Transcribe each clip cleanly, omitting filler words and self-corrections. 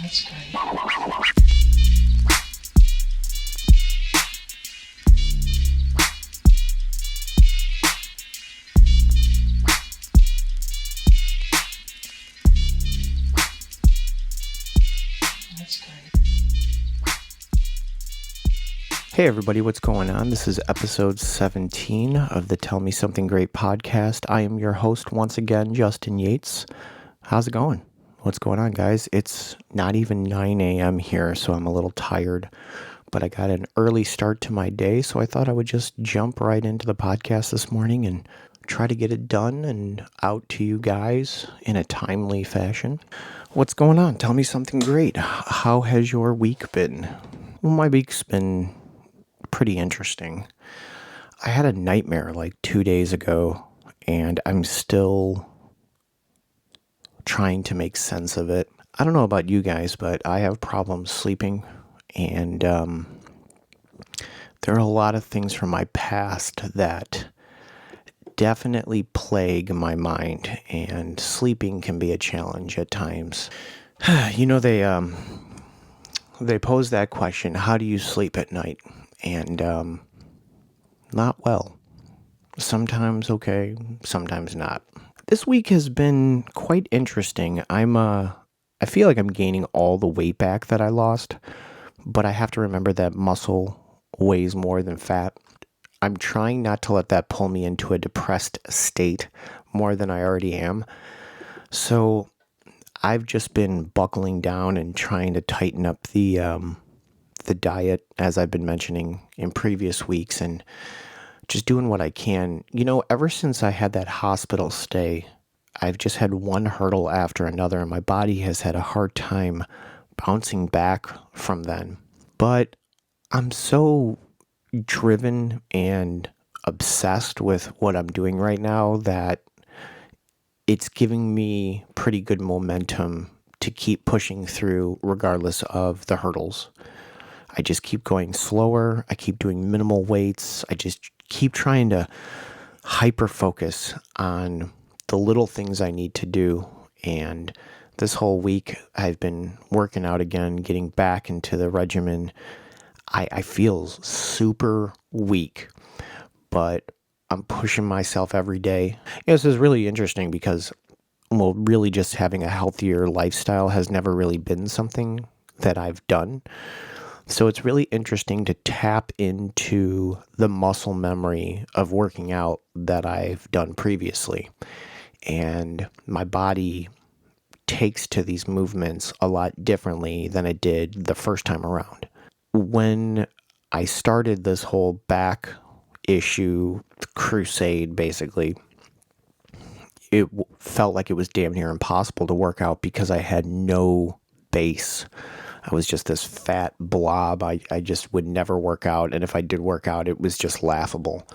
That's great. That's great. Hey everybody, what's going on? This is episode 17 of the Tell Me Something Great podcast. I am your host once again, Justin Yates. How's it going? What's going on, guys? It's not even 9 a.m. here, so I'm a little tired, but I got an early start to my day, so I thought I would just jump right into the podcast this morning and try to get it done and out to you guys in a timely fashion. What's going on? Tell me something great. How has your week been? Well, my week's been pretty interesting. I had a nightmare like 2 days ago, and I'm still trying to make sense of it. I don't know about you guys, but I have problems sleeping, and there are a lot of things from my past that definitely plague my mind, and sleeping can be a challenge at times. You know, they pose that question, how do you sleep at night? And not well. Sometimes okay, sometimes not. This week has been quite interesting. I feel like I'm gaining all the weight back that I lost, but I have to remember that muscle weighs more than fat. I'm trying not to let that pull me into a depressed state more than I already am. So I've just been buckling down and trying to tighten up the diet, as I've been mentioning in previous weeks, and just doing what I can. You know, ever since I had that hospital stay, I've just had one hurdle after another, and my body has had a hard time bouncing back from then. But I'm so driven and obsessed with what I'm doing right now that it's giving me pretty good momentum to keep pushing through regardless of the hurdles. I just keep going slower. I keep doing minimal weights. I just keep trying to hyper focus on the little things I need to do. And this whole week I've been working out again, getting back into the regimen. I feel super weak, but I'm pushing myself every day. This is really interesting because, well, really just having a healthier lifestyle has never really been something that I've done. So it's really interesting to tap into the muscle memory of working out that I've done previously. And my body takes to these movements a lot differently than it did the first time around. When I started this whole back issue crusade, basically, it felt like it was damn near impossible to work out because I had no base. I was just this fat blob. I just would never work out. And if I did work out, it was just laughable.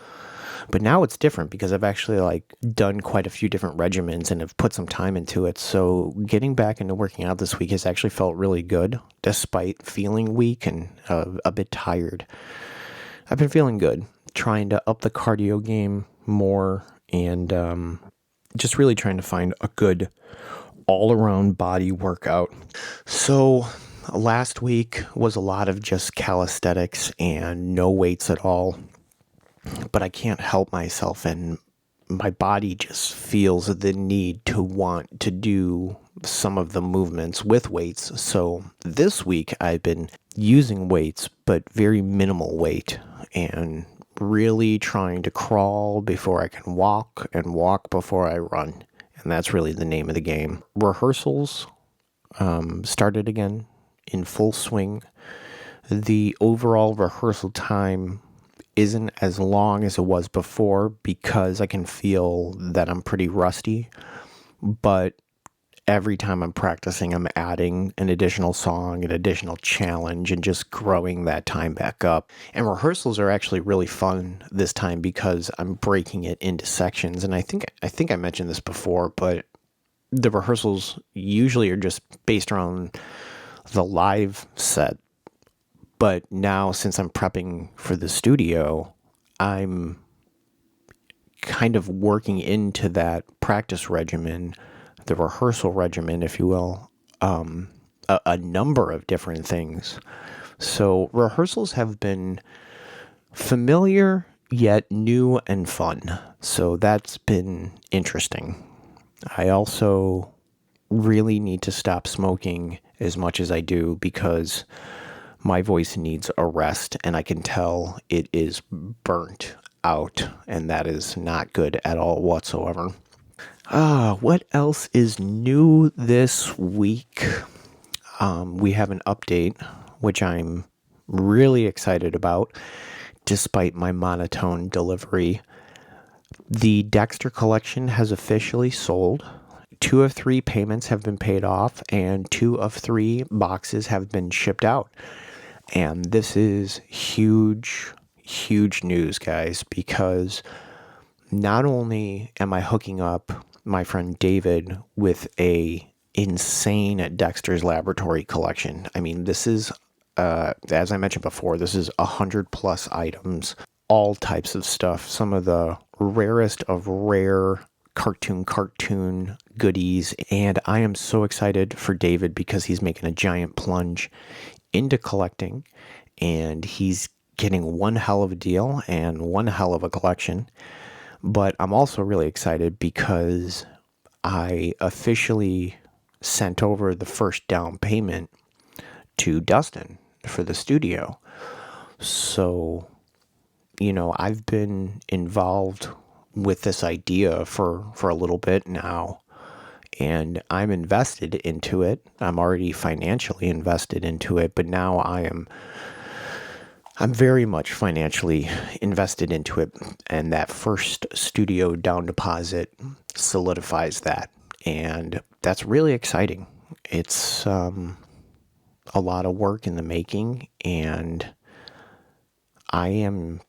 But now it's different because I've actually done quite a few different regimens and have put some time into it. So getting back into working out this week has actually felt really good, despite feeling weak and a bit tired. I've been feeling good, trying to up the cardio game more and just really trying to find a good all-around body workout. So last week was a lot of just calisthenics and no weights at all, but I can't help myself, and my body just feels the need to want to do some of the movements with weights. So this week I've been using weights, but very minimal weight, and really trying to crawl before I can walk and walk before I run. And that's really the name of the game. Rehearsals started again in full swing. The overall rehearsal time isn't as long as it was before because I can feel that I'm pretty rusty, but every time I'm practicing, I'm adding an additional song, an additional challenge, and just growing that time back up. And rehearsals are actually really fun this time because I'm breaking it into sections. And I think I mentioned this before, but the rehearsals usually are just based around the live set. But now, since I'm prepping for the studio, I'm kind of working into that practice regimen, the rehearsal regimen, if you will, a number of different things. So rehearsals have been familiar yet new and fun. So that's been interesting. I also really need to stop smoking as much as I do because my voice needs a rest and I can tell it is burnt out, and that is not good at all whatsoever. What else is new this week? We have an update, which I'm really excited about, despite my monotone delivery. The Dexter collection has officially sold. 2 of 3 payments have been paid off, and 2 of 3 boxes have been shipped out. And this is huge, huge news, guys, because not only am I hooking up my friend David with a insane Dexter's Laboratory collection. I mean, this is, as I mentioned before, this is 100 plus items, all types of stuff, some of the rarest of rare cartoon goodies. And I am so excited for David because he's making a giant plunge into collecting, and he's getting one hell of a deal and one hell of a collection. But I'm also really excited because I officially sent over the first down payment to Dustin for the studio. So, I've been involved with this idea for a little bit now, and I'm invested into it. I'm already financially invested into it, but now I'm very much financially invested into it, and that first studio down deposit solidifies that, and that's really exciting. It's a lot of work in the making, and I'm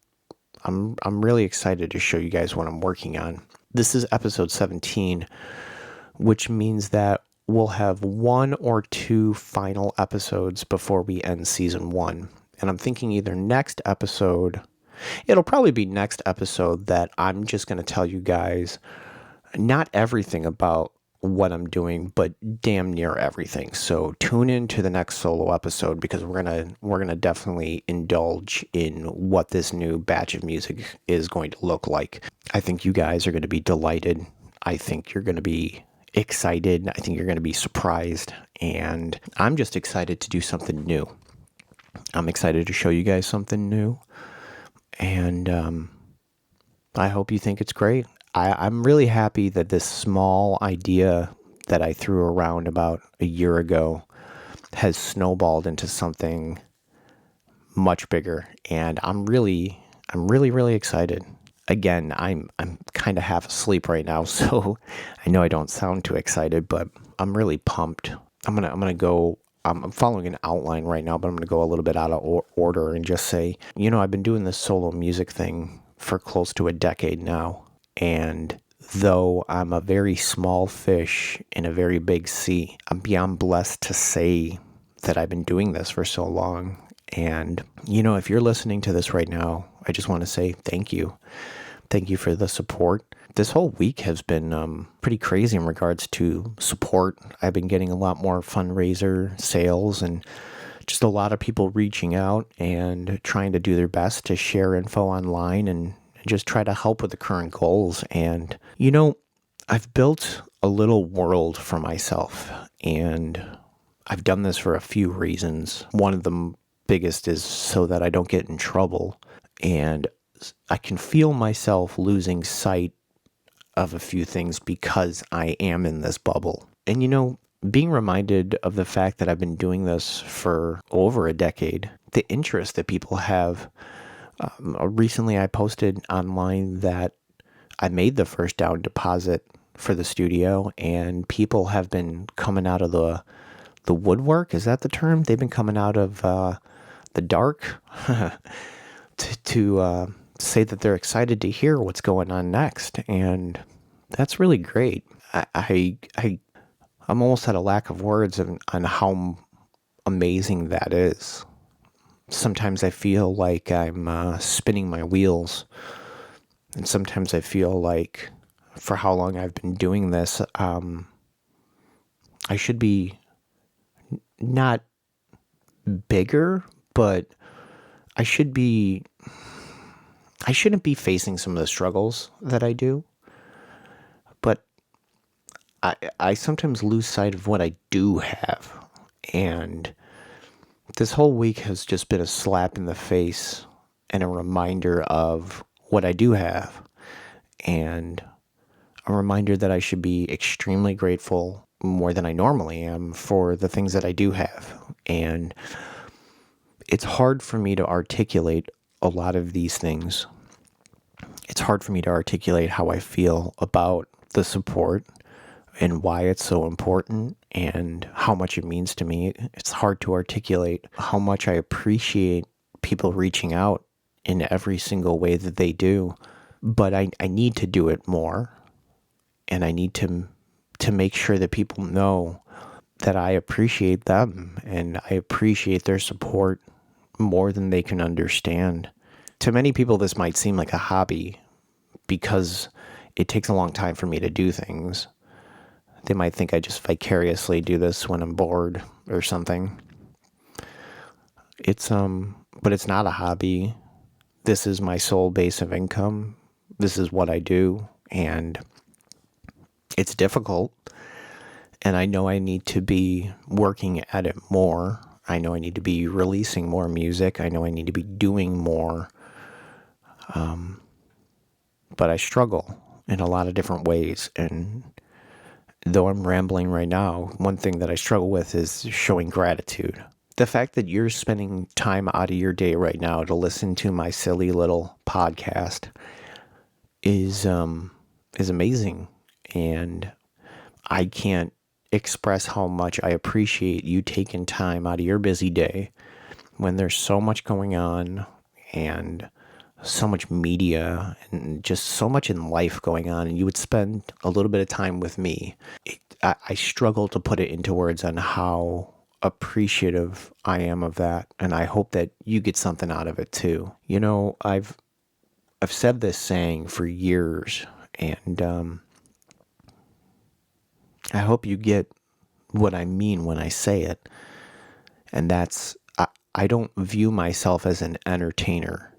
really excited to show you guys what I'm working on. This is episode 17, which means that we'll have 1 or 2 final episodes before we end season 1. And I'm thinking either it'll probably be next episode that I'm just going to tell you guys not everything about what I'm doing, but damn near everything. So tune in to the next solo episode because we're gonna definitely indulge in what this new batch of music is going to look like. I think you guys are going to be delighted. I think you're going to be excited. I think you're going to be surprised, and I'm just excited to do something new. I'm excited to show you guys something new, and I hope you think it's great. I'm really happy that this small idea that I threw around about a year ago has snowballed into something much bigger, and I'm really excited. Again, I'm kind of half asleep right now, so I know I don't sound too excited, but I'm really pumped. I'm following an outline right now, but I'm gonna go a little bit out of order and just say, I've been doing this solo music thing for close to a decade now, and though I'm a very small fish in a very big sea, I'm beyond blessed to say that I've been doing this for so long. And, if you're listening to this right now, I just want to say thank you. Thank you for the support. This whole week has been pretty crazy in regards to support. I've been getting a lot more fundraiser sales and just a lot of people reaching out and trying to do their best to share info online and just try to help with the current goals. And, I've built a little world for myself, and I've done this for a few reasons. One of the biggest is so that I don't get in trouble, and I can feel myself losing sight of a few things because I am in this bubble. And being reminded of the fact that I've been doing this for over a decade, the interest that people have. Recently I posted online that I made the first down deposit for the studio, and people have been coming out of the woodwork. Is that the term? They've been coming out of the dark to say that they're excited to hear what's going on next, and that's really great. I'm almost at a lack of words on how amazing that is. Sometimes I feel like I'm spinning my wheels, and sometimes I feel like for how long I've been doing this, I should be not bigger, but I shouldn't be facing some of the struggles that I do. But I sometimes lose sight of what I do have. And this whole week has just been a slap in the face and a reminder of what I do have. And a reminder that I should be extremely grateful, more than I normally am, for the things that I do have. And it's hard for me to articulate a lot of these things. It's hard for me to articulate how I feel about the support and why it's so important and how much it means to me. It's hard to articulate how much I appreciate people reaching out in every single way that they do. But I need to do it more. And I need to make sure that people know that I appreciate them and I appreciate their support more than they can understand. To many people, this might seem like a hobby because it takes a long time for me to do things. They might think I just vicariously do this when I'm bored or something. But it's not a hobby. This is my sole base of income. This is what I do, and it's difficult. And I know I need to be working at it more. I know I need to be releasing more music. I know I need to be doing more. But I struggle in a lot of different ways. And though I'm rambling right now, one thing that I struggle with is showing gratitude. The fact that you're spending time out of your day right now to listen to my silly little podcast is amazing. And I can't express how much I appreciate you taking time out of your busy day when there's so much going on and so much media and just so much in life going on, and you would spend a little bit of time with me. I struggle to put it into words on how appreciative I am of that, and I hope that you get something out of it too. You know, I've said this saying for years, and I hope you get what I mean when I say it. And that's, I don't view myself as an entertainer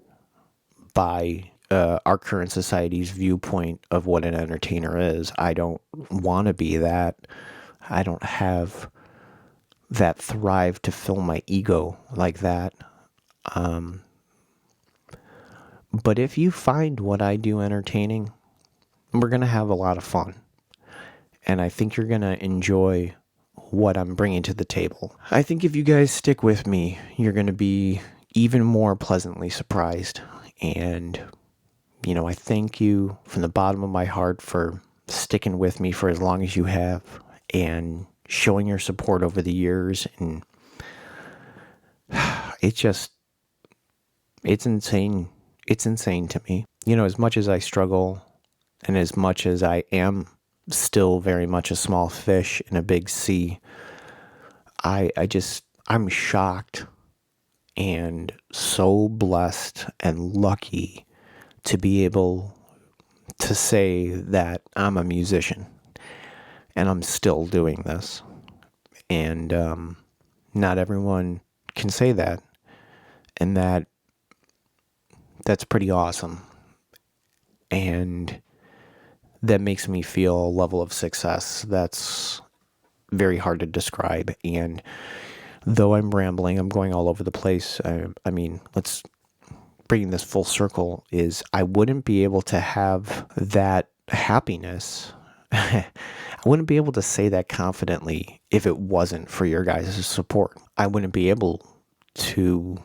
by our current society's viewpoint of what an entertainer is. I don't want to be that. I don't have that thrive to fill my ego like that. But if you find what I do entertaining, we're going to have a lot of fun. And I think you're going to enjoy what I'm bringing to the table. I think if you guys stick with me, you're going to be even more pleasantly surprised. And, you know, I thank you from the bottom of my heart for sticking with me for as long as you have and showing your support over the years. And it's insane. It's insane to me. You know, as much as I struggle and as much as I am still very much a small fish in a big sea, I'm shocked and so blessed and lucky to be able to say that I'm a musician and I'm still doing this. And not everyone can say that. And that's pretty awesome. And that makes me feel a level of success that's very hard to describe. And though I'm rambling, I'm going all over the place. I mean, let's bring this full circle is I wouldn't be able to have that happiness. I wouldn't be able to say that confidently if it wasn't for your guys' support. I wouldn't be able to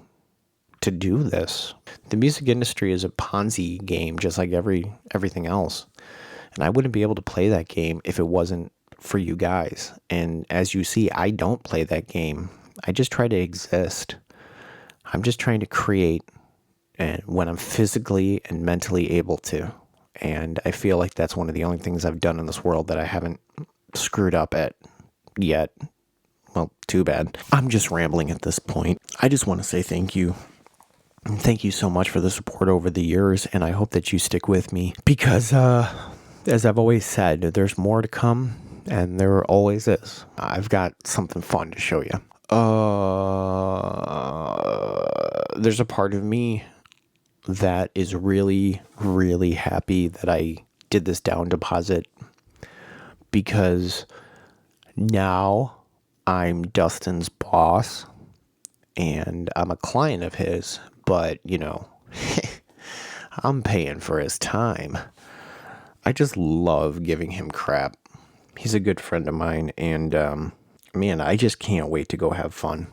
do this. The music industry is a Ponzi game, just like everything else. And I wouldn't be able to play that game if it wasn't for you guys. And as you see, I don't play that game. I just try to exist. I'm just trying to create and when I'm physically and mentally able to. And I feel like that's one of the only things I've done in this world that I haven't screwed up at yet. Well, too bad. I'm just rambling at this point. I just want to say thank you. Thank you so much for the support over the years, and I hope that you stick with me because, as I've always said, there's more to come, and there always is. I've got something fun to show you. there's a part of me that is really, really happy that I did this down deposit, because now I'm Dustin's boss and I'm a client of his, but I'm paying for his time. I just love giving him crap. He's a good friend of mine, and man, I just can't wait to go have fun.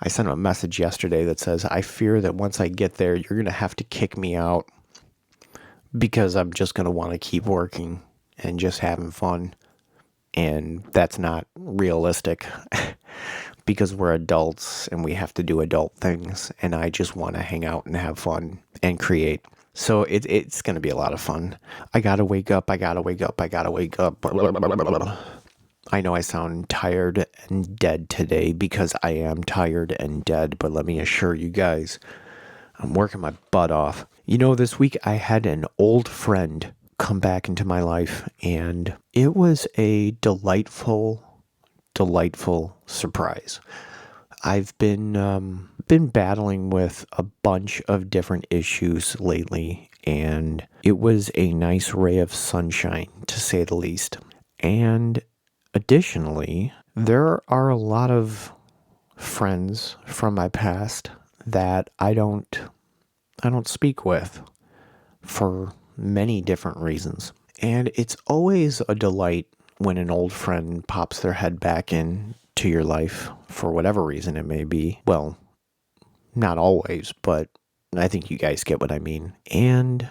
I sent him a message yesterday that says, I fear that once I get there, you're going to have to kick me out, because I'm just going to want to keep working and just having fun. And that's not realistic because we're adults and we have to do adult things. And I just want to hang out and have fun and create. So it's going to be a lot of fun. I got to wake up. I got to wake up. I know I sound tired and dead today because I am tired and dead. But let me assure you guys, I'm working my butt off. This week I had an old friend come back into my life, and it was a delightful surprise. I've been battling with a bunch of different issues lately, and it was a nice ray of sunshine, to say the least. And additionally, there are a lot of friends from my past that I don't speak with for many different reasons. And it's always a delight when an old friend pops their head back into your life for whatever reason it may be. Well, not always, but I think you guys get what I mean. And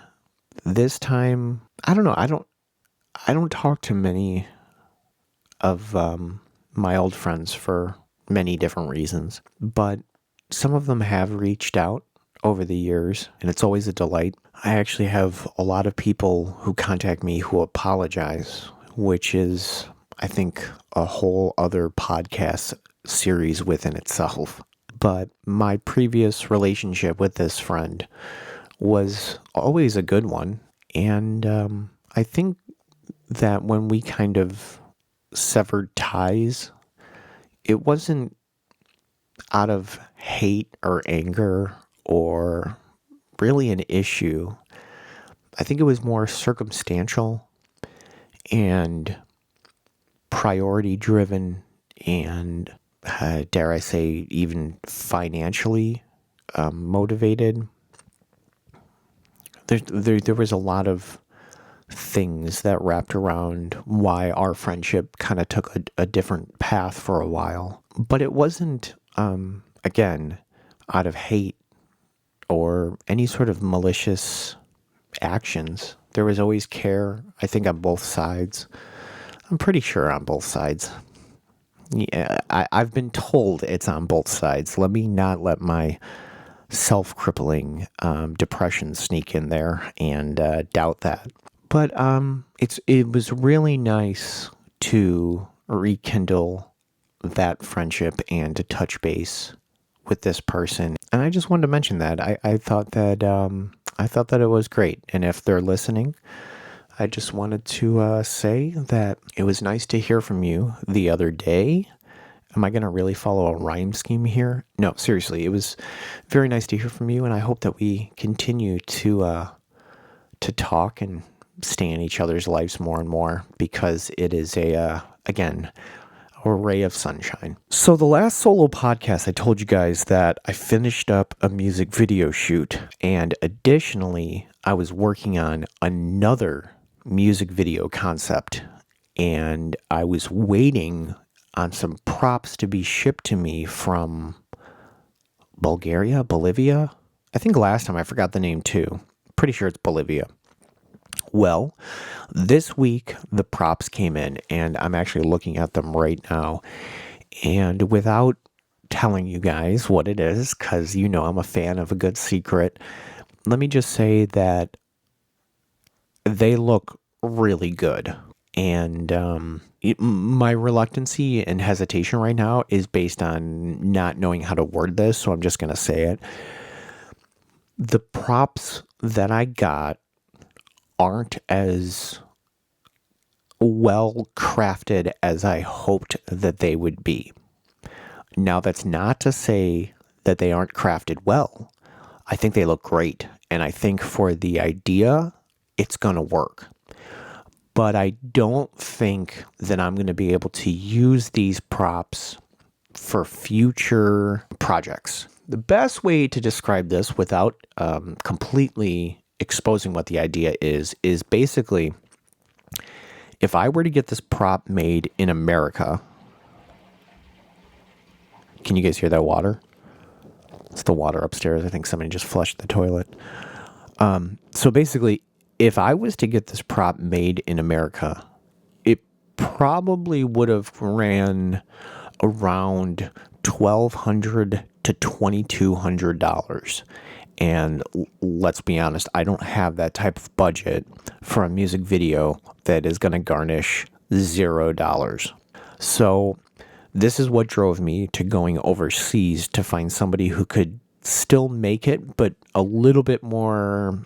this time, I don't know, I don't talk to many of my old friends for many different reasons, but some of them have reached out over the years, and it's always a delight. I actually have a lot of people who contact me who apologize, which is, I think, a whole other podcast series within itself. But my previous relationship with this friend was always a good one, and I think that when we kind of severed ties, it wasn't out of hate or anger or really an issue. I think it was more circumstantial and priority driven, and dare I say, even financially motivated. There was a lot of things that wrapped around why our friendship kind of took a different path for a while. But it wasn't, again, out of hate or any sort of malicious actions. There was always care, I think, on both sides. I'm pretty sure on both sides. Yeah, I've been told it's on both sides. Let me not let my self-crippling depression sneak in there and doubt that. But it was really nice to rekindle that friendship and to touch base with this person. And I just wanted to mention that. I thought that it was great. And if they're listening, I just wanted to say that it was nice to hear from you the other day. Am I going to really follow a rhyme scheme here? No, seriously, it was very nice to hear from you, and I hope that we continue to talk and stay in each other's lives more and more, because it is again, a ray of sunshine. So the last solo podcast, I told you guys that I finished up a music video shoot, and additionally, I was working on another music video concept, and I was waiting on some props to be shipped to me from Bolivia. I think last time I forgot the name too. Pretty sure it's Bolivia. Well, this week the props came in, and I'm actually looking at them right now. And without telling you guys what it is, because I'm a fan of a good secret, let me just say that they look really good. And my reluctancy and hesitation right now is based on not knowing how to word this, so I'm just going to say it. The props that I got aren't as well crafted as I hoped that they would be. Now, that's not to say that they aren't crafted well. I think they look great. And I think for the idea, it's going to work. But I don't think that I'm going to be able to use these props for future projects. The best way to describe this without completely exposing what the idea is basically if I were to get this prop made in America. Can you guys hear that water? It's the water upstairs. I think somebody just flushed the toilet. So basically, if I was to get this prop made in America, it probably would have ran around $1,200 to $2,200. And let's be honest, I don't have that type of budget for a music video that is going to garnish $0. So this is what drove me to going overseas to find somebody who could still make it, but a little bit more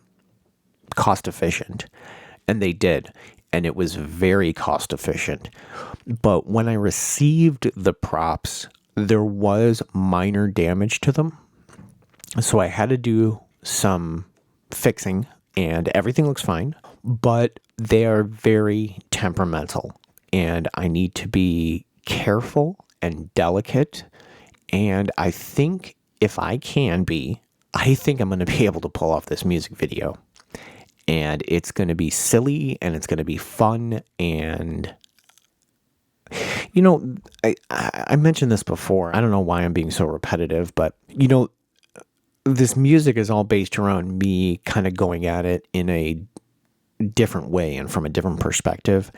cost efficient. And they did. And it was very cost efficient. But when I received the props, there was minor damage to them. So I had to do some fixing, and everything looks fine. But they are very temperamental. And I need to be careful and delicate. And I think if I can be, I think I'm going to be able to pull off this music video. And it's going to be silly and it's going to be fun. And, you know, I mentioned this before. I don't know why I'm being so repetitive, but, you know, this music is all based around me kind of going at it in a different way and from a different perspective.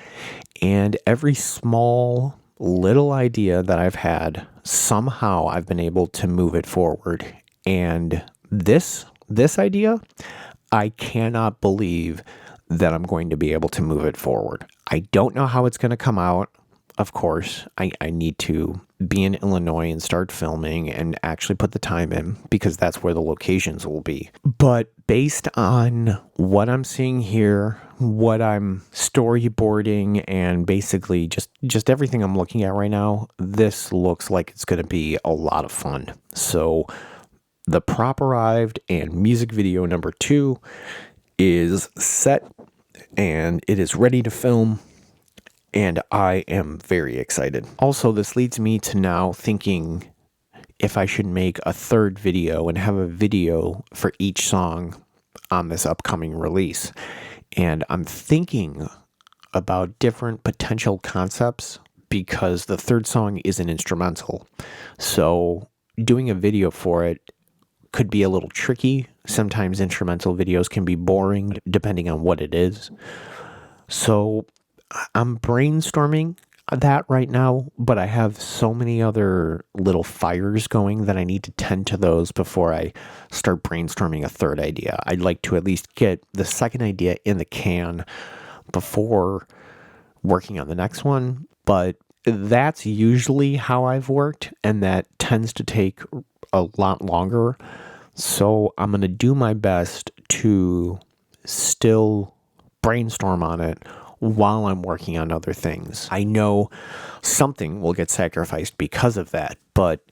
And every small little idea that I've had, somehow I've been able to move it forward. And this idea, I cannot believe that I'm going to be able to move it forward. I don't know how it's going to come out. Of course, I need to be in Illinois and start filming and actually put the time in because that's where the locations will be. But based on what I'm seeing here, what I'm storyboarding, and basically just everything I'm looking at right now, this looks like it's going to be a lot of fun. So the prop arrived and music video number 2 is set and it is ready to film. And I am very excited. Also, this leads me to now thinking if I should make a third video and have a video for each song on this upcoming release. And I'm thinking about different potential concepts because the third song is an instrumental. So doing a video for it could be a little tricky. Sometimes instrumental videos can be boring depending on what it is. So I'm brainstorming that right now, but I have so many other little fires going that I need to tend to those before I start brainstorming a third idea. I'd like to at least get the second idea in the can before working on the next one, but that's usually how I've worked, and that tends to take a lot longer. So I'm going to do my best to still brainstorm on it while I'm working on other things. I know something will get sacrificed because of that, but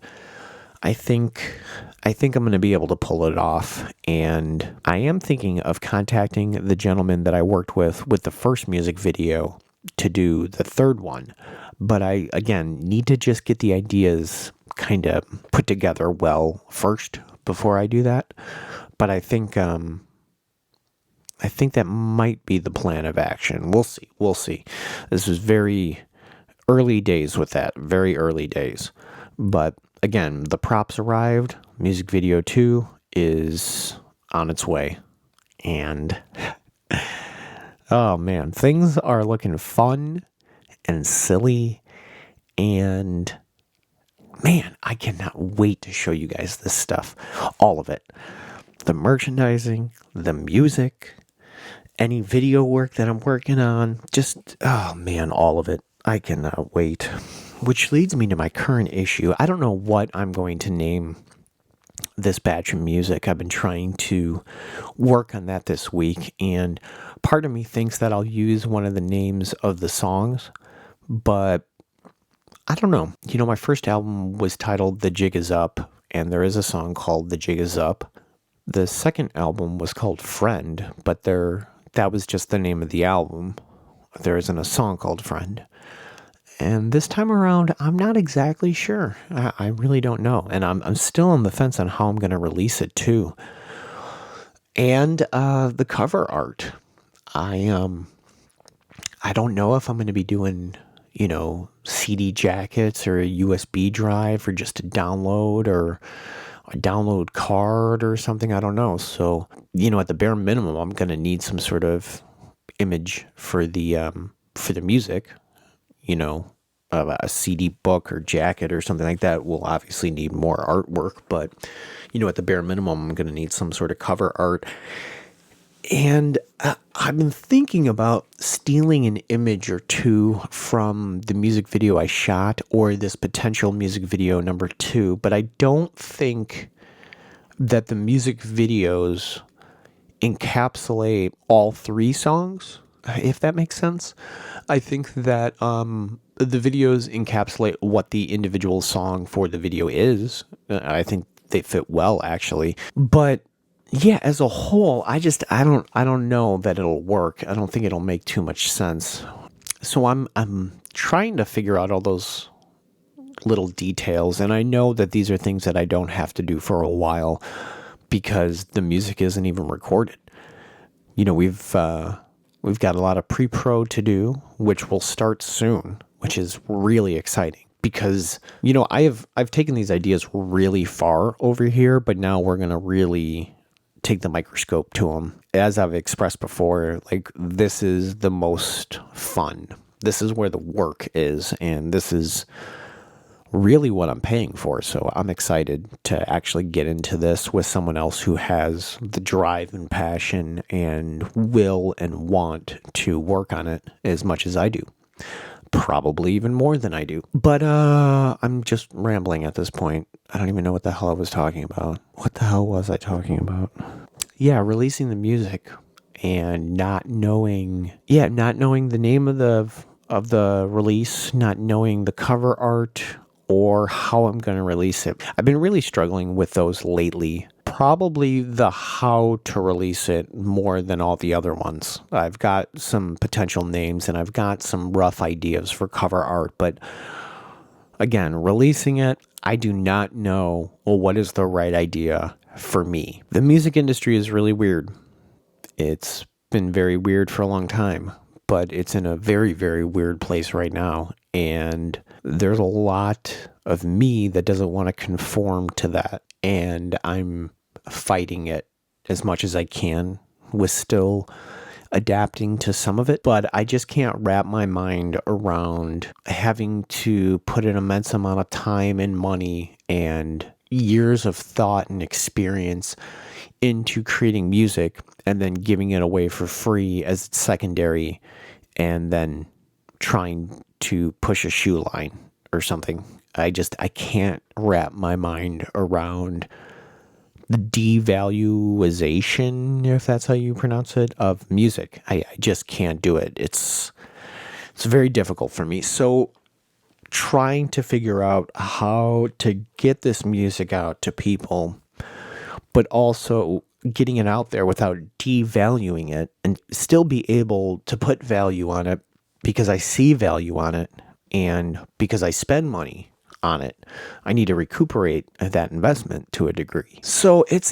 I think I'm going to be able to pull it off. And I am thinking of contacting the gentleman that I worked with the first music video to do the third one. But I, again, need to just get the ideas kind of put together well first before I do that. But I think that might be the plan of action. We'll see. This was very early days with that, very early days. But again, the props arrived. Music video 2 is on its way. And oh man, things are looking fun and silly. And man, I cannot wait to show you guys this stuff. All of it. The merchandising, the music, any video work that I'm working on, just, oh man, all of it. I cannot wait. Which leads me to my current issue. I don't know what I'm going to name this batch of music. I've been trying to work on that this week, and part of me thinks that I'll use one of the names of the songs, but I don't know. My first album was titled The Jig Is Up, and there is a song called The Jig Is Up. The second album was called Friend, but that was just the name of the album. There isn't a song called Friend. And this time around, I'm not exactly sure. I really don't know. And I'm still on the fence on how I'm going to release it, too. And the cover art. I don't know if I'm going to be doing, CD jackets or a USB drive or just a download or a download card or something. I don't know. So, at the bare minimum, I'm going to need some sort of image for the music, a CD book or jacket or something like that. Will obviously need more artwork, but, at the bare minimum, I'm going to need some sort of cover art. And I've been thinking about stealing an image or two from the music video I shot or this potential music video number 2, but I don't think that the music videos encapsulate all 3 songs, if that makes sense. I think that the videos encapsulate what the individual song for the video is. I think they fit well, actually. But yeah, as a whole, I don't know that it'll work. I don't think it'll make too much sense. So I'm trying to figure out all those little details, and I know that these are things that I don't have to do for a while because the music isn't even recorded. We've got a lot of pre-pro to do, which will start soon, which is really exciting. Because, I've taken these ideas really far over here, but now we're going to really take the microscope to them. As I've expressed before, this is the most fun. This is where the work is, and this is really what I'm paying for. So I'm excited to actually get into this with someone else who has the drive and passion and will and want to work on it as much as I do. Probably even more than I do. But I'm just rambling at this point. I don't even know what the hell I was talking about. What the hell was I talking about? Yeah, releasing the music and not knowing the name of the release, not knowing the cover art or how I'm going to release it. I've been really struggling with those lately. Probably the how to release it more than all the other ones. I've got some potential names and I've got some rough ideas for cover art, but again, releasing it, I do not know what is the right idea for me. The music industry is really weird. It's been very weird for a long time, but it's in a very, very weird place right now. And there's a lot of me that doesn't want to conform to that. And I'm fighting it as much as I can with still adapting to some of it, but I just can't wrap my mind around having to put an immense amount of time and money and years of thought and experience into creating music and then giving it away for free as it's secondary and then trying to push a shoe line or something. I can't wrap my mind around the devaluation, if that's how you pronounce it, of music. I just can't do it. It's very difficult for me. So trying to figure out how to get this music out to people, but also getting it out there without devaluing it and still be able to put value on it because I see value on it and because I spend money on it. I need to recuperate that investment to a degree. So it's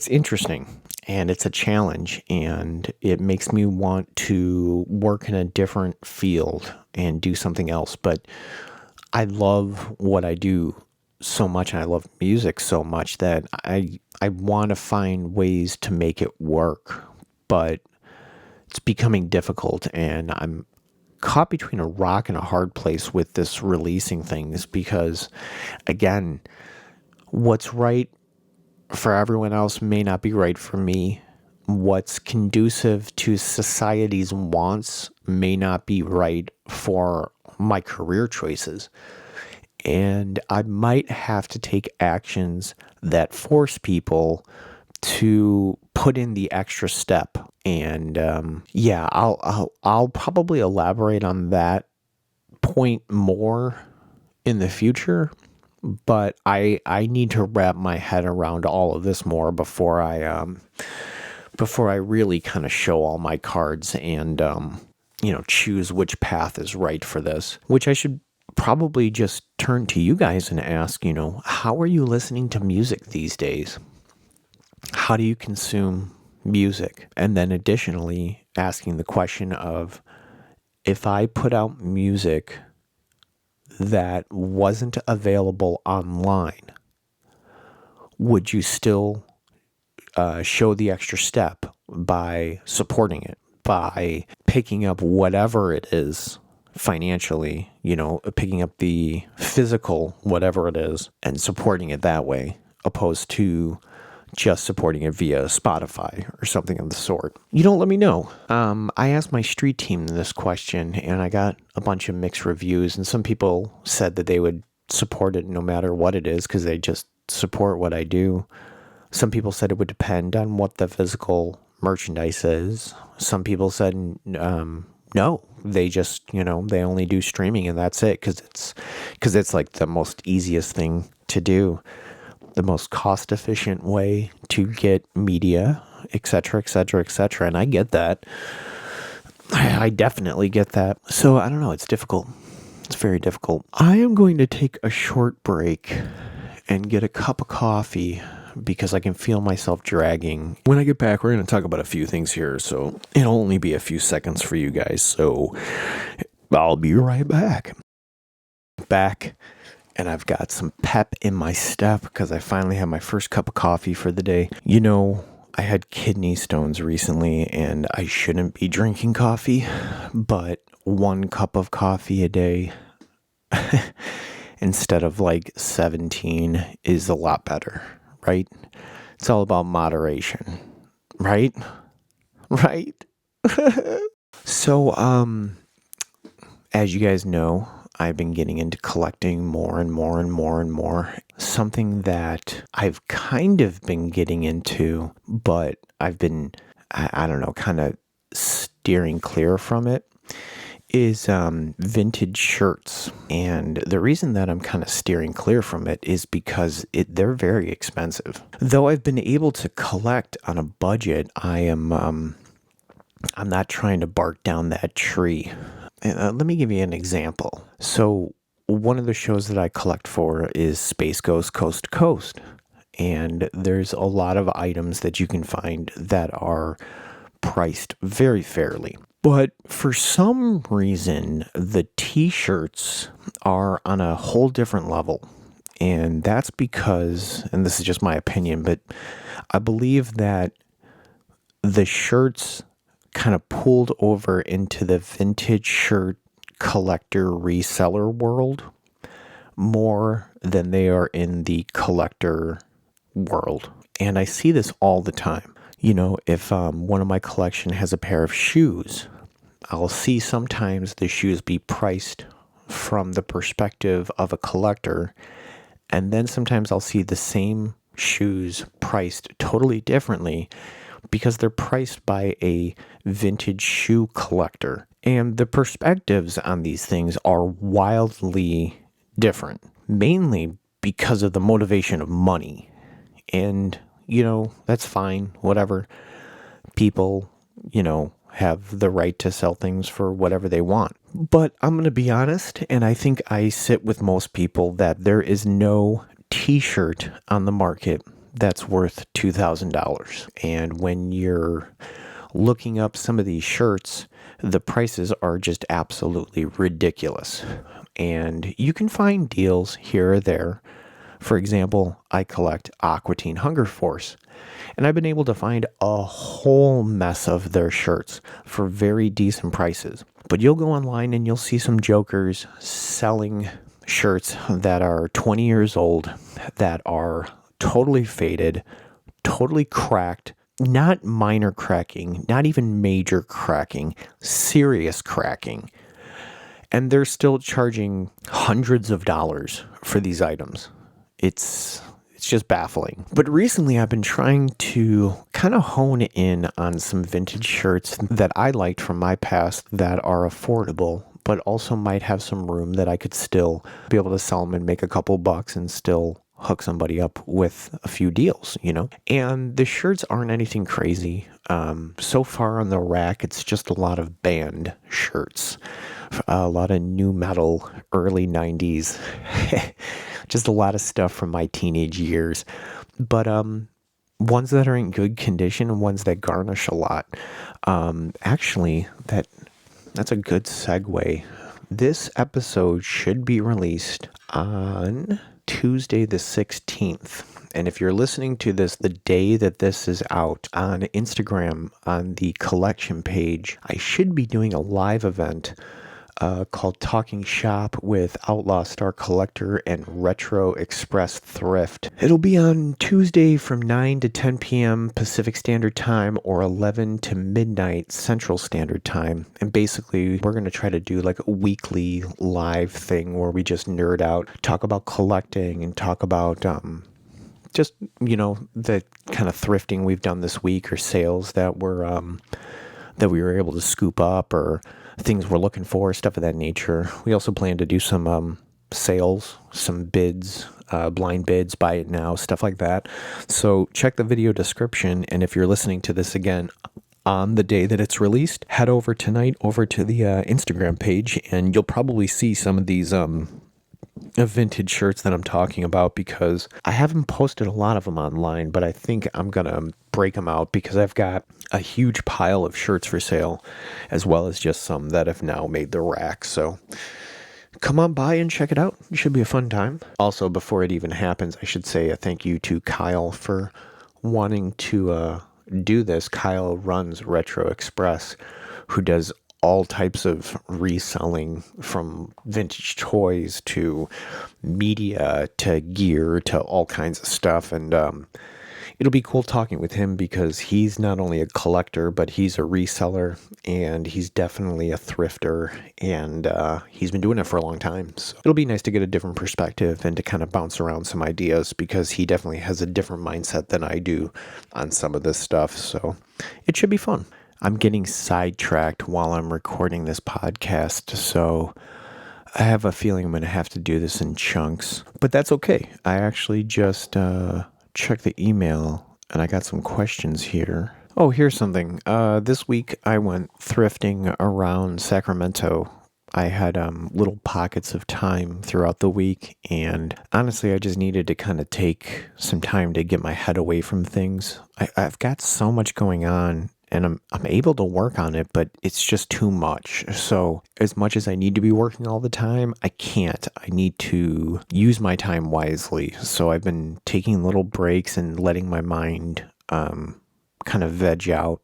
interesting and it's a challenge and it makes me want to work in a different field and do something else. But I love what I do so much and I love music so much that I want to find ways to make it work, but it's becoming difficult and I'm caught between a rock and a hard place with this releasing things because, again, what's right for everyone else may not be right for me. What's conducive to society's wants may not be right for my career choices. And I might have to take actions that force people to put in the extra step. And I'll probably elaborate on that point more in the future, but I need to wrap my head around all of this more before I really kind of show all my cards and choose which path is right for this. Which I should probably just turn to you guys and ask, how are you listening to music these days? How do you consume music? And then additionally, asking the question of, if I put out music that wasn't available online, would you still show the extra step by supporting it, by picking up whatever it is financially, picking up the physical, whatever it is, and supporting it that way, opposed to just supporting it via Spotify or something of the sort? Let me know. I asked my street team this question, and I got a bunch of mixed reviews, and some people said that they would support it no matter what it is because they just support what I do. Some people said it would depend on what the physical merchandise is. Some people said no, they just, they only do streaming and that's it, because it's like the most easiest thing to do, the most cost efficient way to get media, etc., etc., etc. And I get that. I definitely get that. So I don't know. It's difficult. It's very difficult. I am going to take a short break and get a cup of coffee because I can feel myself dragging. When I get back, we're going to talk about a few things here. So it'll only be a few seconds for you guys. So I'll be right back. And I've got some pep in my step because I finally had my first cup of coffee for the day. I had kidney stones recently and I shouldn't be drinking coffee, but 1 cup of coffee a day instead of like 17 is a lot better, right? It's all about moderation, right? Right? So, as you guys know, I've been getting into collecting more and more and more and more. Something that I've kind of been getting into, but I've been, I don't know, kind of steering clear from it, is vintage shirts. And the reason that I'm kind of steering clear from it is because they're very expensive. Though I've been able to collect on a budget, I'm not trying to bark down that tree. Let me give you an example. So one of the shows that I collect for is Space Ghost Coast to Coast. And there's a lot of items that you can find that are priced very fairly. But for some reason, the t-shirts are on a whole different level. And that's because, and this is just my opinion, but I believe that the shirts kind of pulled over into the vintage shirt collector reseller world more than they are in the collector world. And I see this all the time. If one of my collection has a pair of shoes, I'll see sometimes the shoes be priced from the perspective of a collector, and then sometimes I'll see the same shoes priced totally differently because they're priced by a vintage shoe collector. And the perspectives on these things are wildly different, mainly because of the motivation of money. And, that's fine, whatever. People, have the right to sell things for whatever they want. But I'm going to be honest, and I think I sit with most people, that there is no t-shirt on the market that's worth $2,000. And when you're looking up some of these shirts, the prices are just absolutely ridiculous. And you can find deals here or there. For example, I collect Aqua Teen Hunger Force, and I've been able to find a whole mess of their shirts for very decent prices. But you'll go online and you'll see some jokers selling shirts that are 20 years old, that are totally faded, totally cracked, not minor cracking, not even major cracking, serious cracking. And they're still charging hundreds of dollars for these items. It's just baffling. But recently I've been trying to kind of hone in on some vintage shirts that I liked from my past that are affordable, but also might have some room that I could still be able to sell them and make a couple bucks and still hook somebody up with a few deals, And the shirts aren't anything crazy. So far on the rack, it's just a lot of band shirts, a lot of new metal, early 90s, just a lot of stuff from my teenage years. But ones that are in good condition and ones that garnish a lot. Actually, that's a good segue. This episode should be released on Tuesday the 16th. And if you're listening to this the day that this is out on Instagram, on the collection page, I should be doing a live event called Talking Shop with Outlaw Star Collector and Retro Express Thrift. It'll be on Tuesday from 9 to 10 p.m. Pacific Standard Time or 11 to midnight Central Standard Time. And basically, we're going to try to do like a weekly live thing where we just nerd out, talk about collecting and talk about just, the kind of thrifting we've done this week or sales that we were able to scoop up or things we're looking for, stuff of that nature. We also plan to do some sales, some bids, blind bids, buy it now, stuff like that. So check the video description. And if you're listening to this again on the day that it's released, head over tonight over to the Instagram page and you'll probably see some of these vintage shirts that I'm talking about because I haven't posted a lot of them online, but I think I'm going to break them out because I've got a huge pile of shirts for sale as well as just some that have now made the rack. So come on by and check it out. It should be a fun time. Also, before it even happens, I should say a thank you to Kyle for wanting to do this. Kyle runs Retro Express, who does all types of reselling from vintage toys to media to gear to all kinds of stuff. And it'll be cool talking with him because he's not only a collector, but he's a reseller and he's definitely a thrifter and he's been doing it for a long time. So it'll be nice to get a different perspective and to kind of bounce around some ideas because he definitely has a different mindset than I do on some of this stuff. So it should be fun. I'm getting sidetracked while I'm recording this podcast, so I have a feeling I'm going to have to do this in chunks, but that's okay. I actually just checked the email, and I got some questions here. Oh, here's something. This week, I went thrifting around Sacramento. I had little pockets of time throughout the week, and honestly, I just needed to kind of take some time to get my head away from things. I've got so much going on, and I'm able to work on it, but it's just too much. So as much as I need to be working all the time, I can't. I need to use my time wisely. So I've been taking little breaks and letting my mind kind of veg out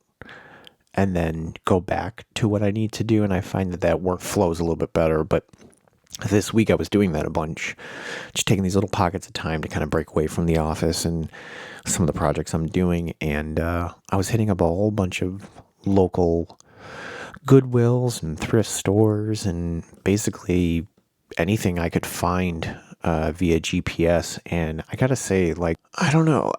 and then go back to what I need to do. And I find that work flows a little bit better. But this week I was doing that a bunch, just taking these little pockets of time to kind of break away from the office and some of the projects I'm doing. And I was hitting up a whole bunch of local Goodwills and thrift stores and basically anything I could find via GPS. And I gotta say, I don't know,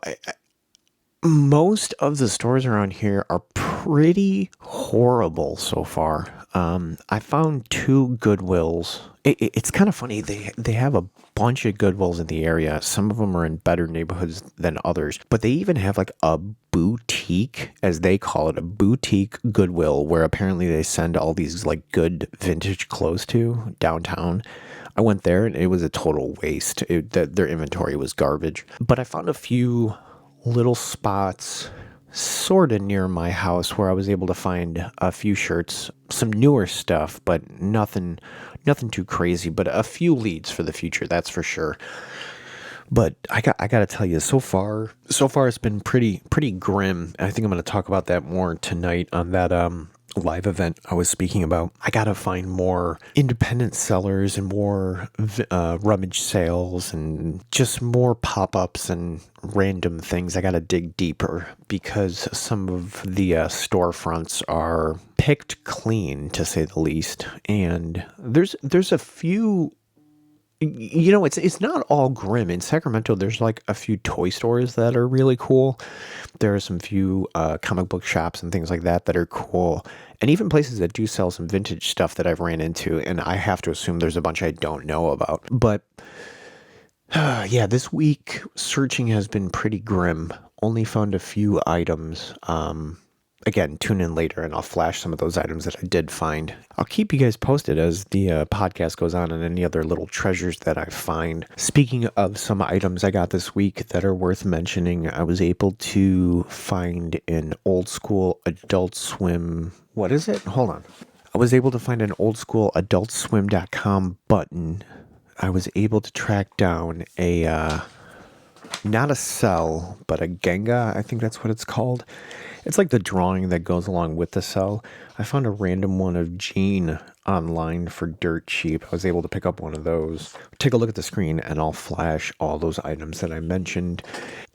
most of the stores around here are pretty horrible so far. I found 2 Goodwills. It's kind of funny. They have a bunch of Goodwills in the area. Some of them are in better neighborhoods than others. But they even have like a boutique, as they call it, a boutique Goodwill, where apparently they send all these like good vintage clothes to downtown. I went there and it was a total waste. Their inventory was garbage. But I found a few little spots sort of near my house where I was able to find a few shirts, some newer stuff, but nothing too crazy, but a few leads for the future, that's for sure. But I got to tell you, so far it's been pretty grim. I think I'm going to talk about that more tonight on that live event I was speaking about. I got to find more independent sellers and more rummage sales and just more pop-ups and random things. I got to dig deeper because some of the storefronts are picked clean, to say the least. And there's a few It's not all grim. In Sacramento, there's like a few toy stores that are really cool. There are some few comic book shops and things like that that are cool. And even places that do sell some vintage stuff that I've ran into. And I have to assume there's a bunch I don't know about. But yeah, this week searching has been pretty grim. Only found a few items. Again, tune in later and I'll flash some of those items that I did find. I'll keep you guys posted as the podcast goes on and any other little treasures that I find. Speaking of some items I got this week that are worth mentioning, I was able to find an old school Adult Swim. What is it? Hold on. I was able to find an old school AdultSwim.com button. I was able to track down a, not a cell, but a Genga. I think that's what it's called. It's like the drawing that goes along with the cell. I found a random one of Gene online for dirt cheap. I was able to pick up one of those. Take a look at the screen and I'll flash all those items that I mentioned.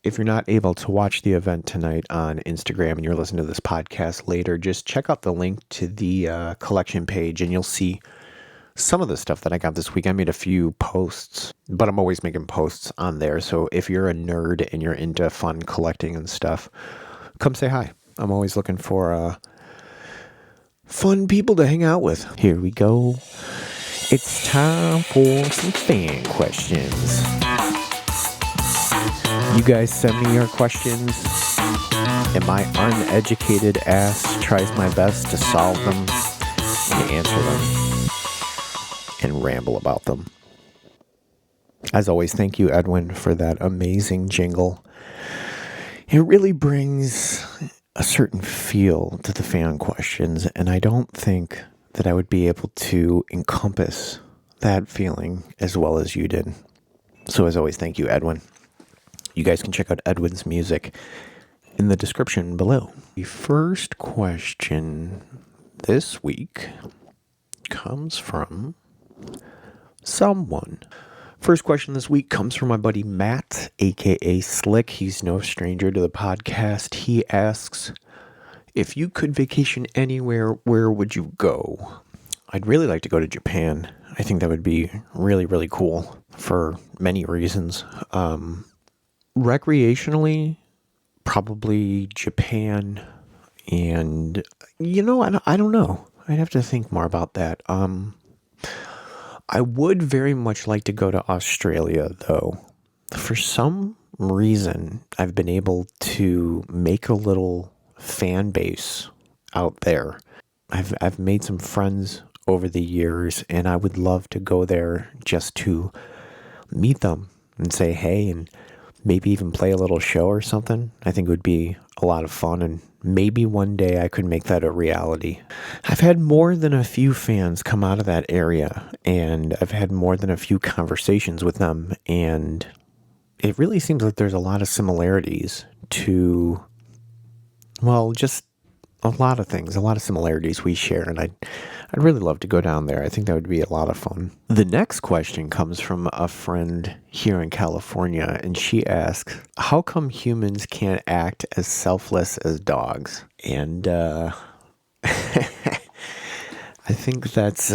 If you're not able to watch the event tonight on Instagram and you're listening to this podcast later, just check out the link to the collection page and you'll see some of the stuff that I got this week. I made a few posts, but I'm always making posts on there. So if you're a nerd and you're into fun collecting and stuff, come say hi. I'm always looking for fun people to hang out with. Here we go. It's time for some fan questions. You guys send me your questions, and my uneducated ass tries my best to solve them and answer them and ramble about them. As always, thank you, Edwin, for that amazing jingle. It really brings a certain feel to the fan questions, and I don't think that I would be able to encompass that feeling as well as you did. So as always, thank you, Edwin. You guys can check out Edwin's music in the description below. The first question this week comes from someone. First question this week comes from my buddy Matt, aka Slick. He's no stranger to the podcast. He asks, if you could vacation anywhere, where would you go? I'd really like to go to Japan. I think that would be really, really cool for many reasons. Recreationally, probably Japan. And, I don't know. I'd have to think more about that. I would very much like to go to Australia, though. For some reason, I've been able to make a little fan base out there. I've made some friends over the years, and I would love to go there just to meet them and say hey, and maybe even play a little show or something. I think it would be a lot of fun, and maybe one day I could make that a reality. I've had more than a few fans come out of that area, and I've had more than a few conversations with them, and it really seems like there's a lot of similarities to, well, just a lot of things, a lot of similarities we share, and I'd really love to go down there. I think that would be a lot of fun. The next question comes from a friend here in California, and she asks, how come humans can't act as selfless as dogs? And I think that's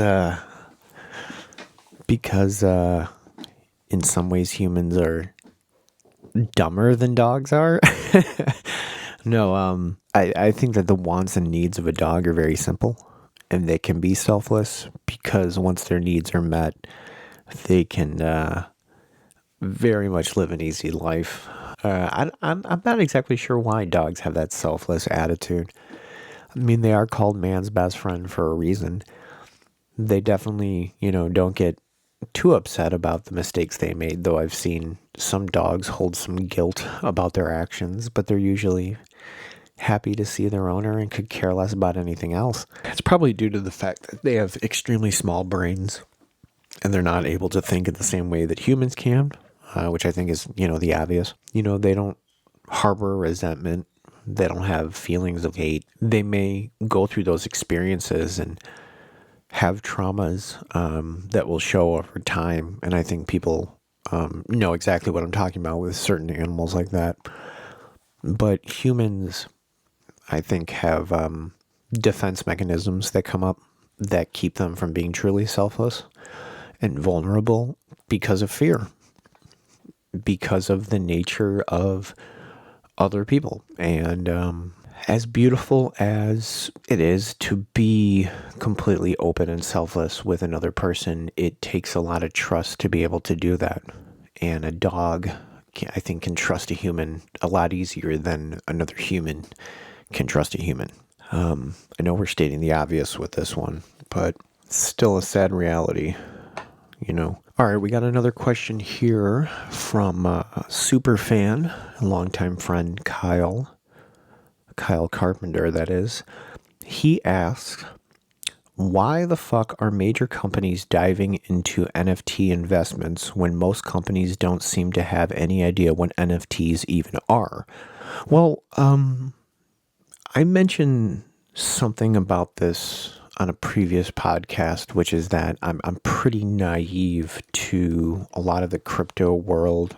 because in some ways humans are dumber than dogs are. No, I think that the wants and needs of a dog are very simple, and they can be selfless because once their needs are met, they can very much live an easy life. I'm not exactly sure why dogs have that selfless attitude. I mean, they are called man's best friend for a reason. They definitely, don't get too upset about the mistakes they made, though I've seen some dogs hold some guilt about their actions, but they're usually happy to see their owner and could care less about anything else. It's probably due to the fact that they have extremely small brains and they're not able to think in the same way that humans can, which I think is, the obvious. They don't harbor resentment. They don't have feelings of hate. They may go through those experiences and have traumas that will show over time. And I think people know exactly what I'm talking about with certain animals like that. But humans, I think, have defense mechanisms that come up that keep them from being truly selfless and vulnerable. because of fear, because of the nature of other people. And as beautiful as it is to be completely open and selfless with another person, it takes a lot of trust to be able to do that. And a dog, I think, can trust a human a lot easier than another human can trust a human. I know we're stating the obvious with this one, but it's still a sad reality, you know. All right, we got another question here from a super fan, a longtime friend, Kyle Carpenter, that is. He asks, why the fuck are major companies diving into NFT investments when most companies don't seem to have any idea what NFTs even are? Well, I mentioned something about this on a previous podcast, which is that I'm pretty naive to a lot of the crypto world,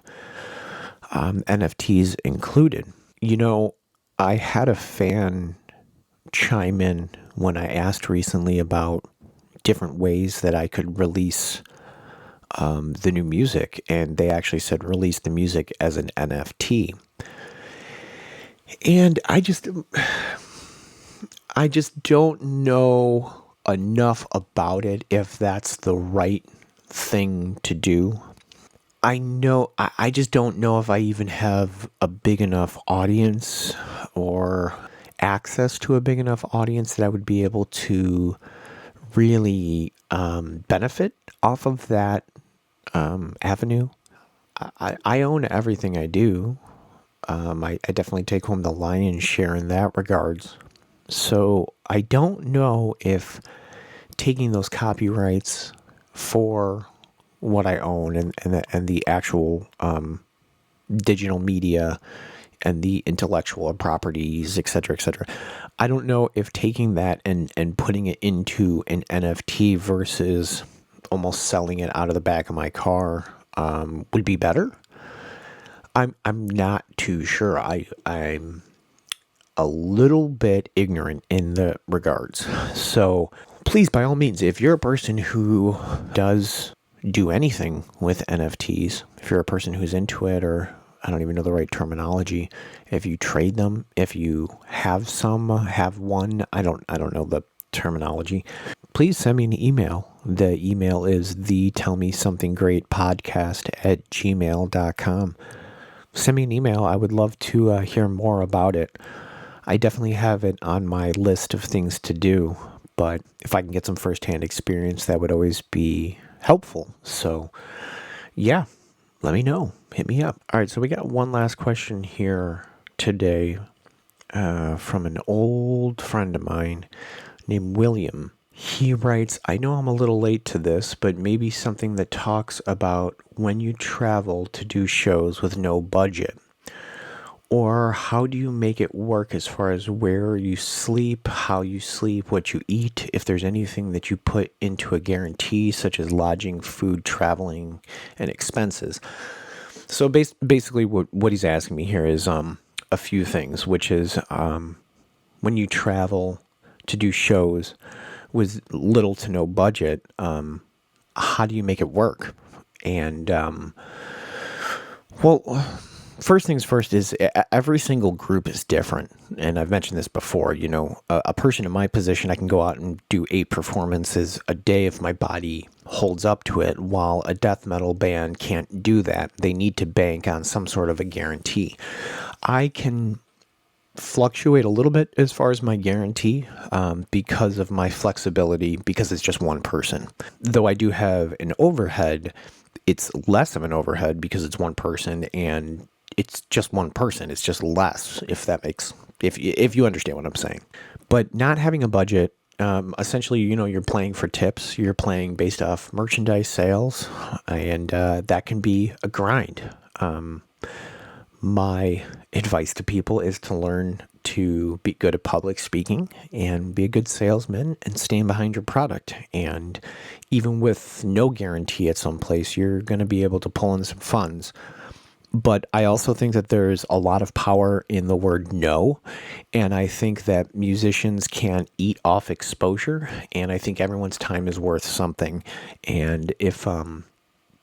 NFTs included. You know, I had a fan chime in when I asked recently about different ways that I could release the new music, and they actually said release the music as an NFT. And I just don't know enough about it if that's the right thing to do. I just don't know if I even have a big enough audience or access to a big enough audience that I would be able to really benefit off of that avenue. I own everything I do. I definitely take home the lion's share in that regards. So I don't know if taking those copyrights for what I own and the actual digital media and the intellectual properties, et cetera, I don't know if taking that and putting it into an NFT versus almost selling it out of the back of my car would be better. I'm not too sure. I'm a little bit ignorant in the regards. So please, by all means, if you're a person who does do anything with NFTs, if you're a person who's into it, or I don't even know the right terminology, if you trade them, if you have some, have one, I don't know the terminology, please send me an email. The email is the tellmesomethingreatpodcast@gmail.com. Send me an email. I would love to hear more about it. I definitely have it on my list of things to do, but if I can get some firsthand experience, that would always be helpful. So, yeah, let me know. Hit me up. All right, so we got one last question here today from an old friend of mine named William. He writes, I know I'm a little late to this, but maybe something that talks about when you travel to do shows with no budget. Or how do you make it work as far as where you sleep, how you sleep, what you eat, if there's anything that you put into a guarantee, such as lodging, food, traveling, and expenses. So basically what he's asking me here is a few things, which is when you travel to do shows with little to no budget, how do you make it work? And, well, first things first is every single group is different. And I've mentioned this before, you know, a person in my position, I can go out and do 8 performances a day if my body holds up to it, while a death metal band can't do that. They need to bank on some sort of a guarantee. I can fluctuate a little bit as far as my guarantee because of my flexibility, because it's just one person. Though I do have an overhead, it's less of an overhead because it's one person and it's just one person. It's just less, if that makes, if you understand what I'm saying. But not having a budget, essentially, you know, you're playing for tips. You're playing based off merchandise sales, and that can be a grind. My advice to people is to learn to be good at public speaking and be a good salesman and stand behind your product. And even with no guarantee at some place, you're going to be able to pull in some funds. But I also think that there's a lot of power in the word no. And I think that musicians can eat off exposure. And I think everyone's time is worth something. And if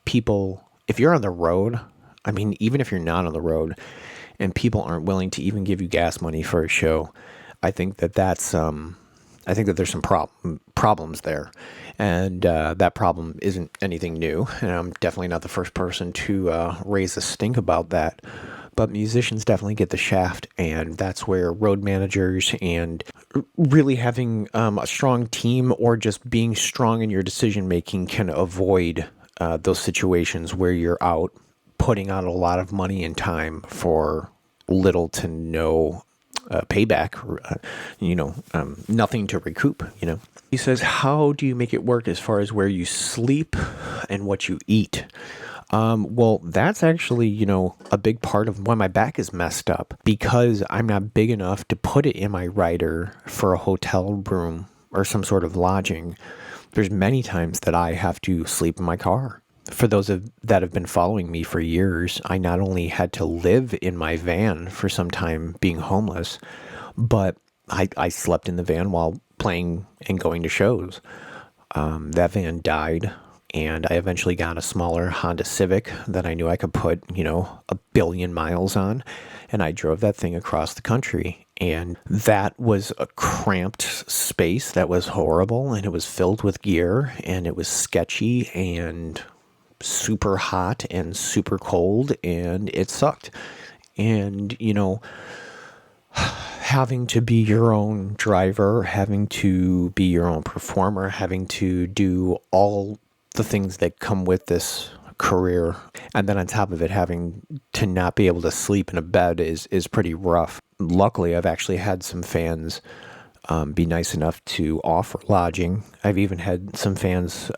people, if you're on the road, I mean, even if you're not on the road and people aren't willing to even give you gas money for a show, I think that I think that there's some problems there. And that problem isn't anything new. And I'm definitely not the first person to raise a stink about that. But musicians definitely get the shaft, and that's where road managers and really having a strong team or just being strong in your decision making can avoid those situations where you're out putting out a lot of money and time for little to no payback, nothing to recoup, He says, how do you make it work as far as where you sleep and what you eat? Well, that's actually, a big part of why my back is messed up, because I'm not big enough to put it in my rider for a hotel room or some sort of lodging. There's many times that I have to sleep in my car. For those that have been following me for years, I not only had to live in my van for some time being homeless, but I slept in the van while playing and going to shows. That van died, and I eventually got a smaller Honda Civic that I knew I could put, 1,000,000,000 miles on, and I drove that thing across the country. And that was a cramped space that was horrible, and it was filled with gear, and it was sketchy and super hot and super cold, and it sucked. And, having to be your own driver, having to be your own performer, having to do all the things that come with this career, and then on top of it, having to not be able to sleep in a bed is pretty rough. Luckily, I've actually had some fans be nice enough to offer lodging. I've even had some fans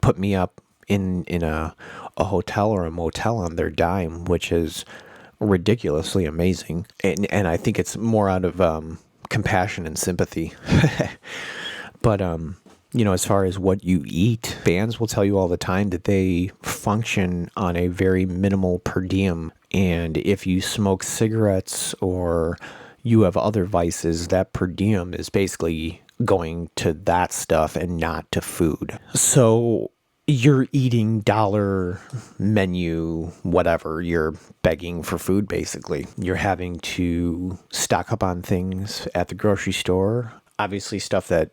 put me up in a hotel or a motel on their dime, which is ridiculously amazing. And I think it's more out of compassion and sympathy. But, as far as what you eat, bands will tell you all the time that they function on a very minimal per diem. And if you smoke cigarettes or you have other vices, that per diem is basically going to that stuff and not to food. So you're eating dollar menu, whatever. You're begging for food, basically. You're having to stock up on things at the grocery store. Obviously, stuff that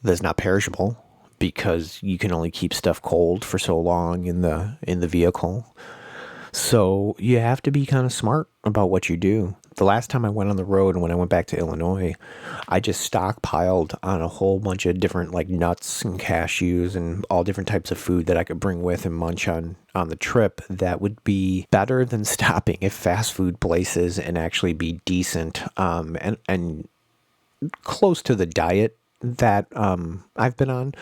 that's not perishable, because you can only keep stuff cold for so long in the vehicle. So you have to be kind of smart about what you do. The last time I went on the road and when I went back to Illinois, I just stockpiled on a whole bunch of different like nuts and cashews and all different types of food that I could bring with and munch on the trip that would be better than stopping at fast food places and actually be decent and close to the diet that I've been on,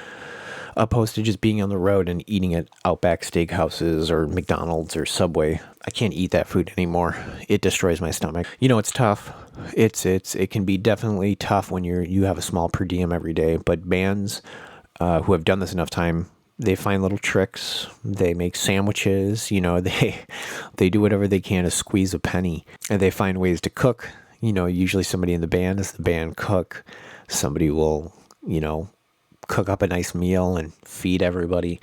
opposed to just being on the road and eating at Outback Steakhouses or McDonald's or Subway. I can't eat that food anymore. It destroys my stomach. It's tough. It can be definitely tough when you have a small per diem every day. But bands who have done this enough time, they find little tricks. They make sandwiches. They do whatever they can to squeeze a penny, and they find ways to cook. Usually somebody in the band is the band cook. Somebody will, cook up a nice meal and feed everybody.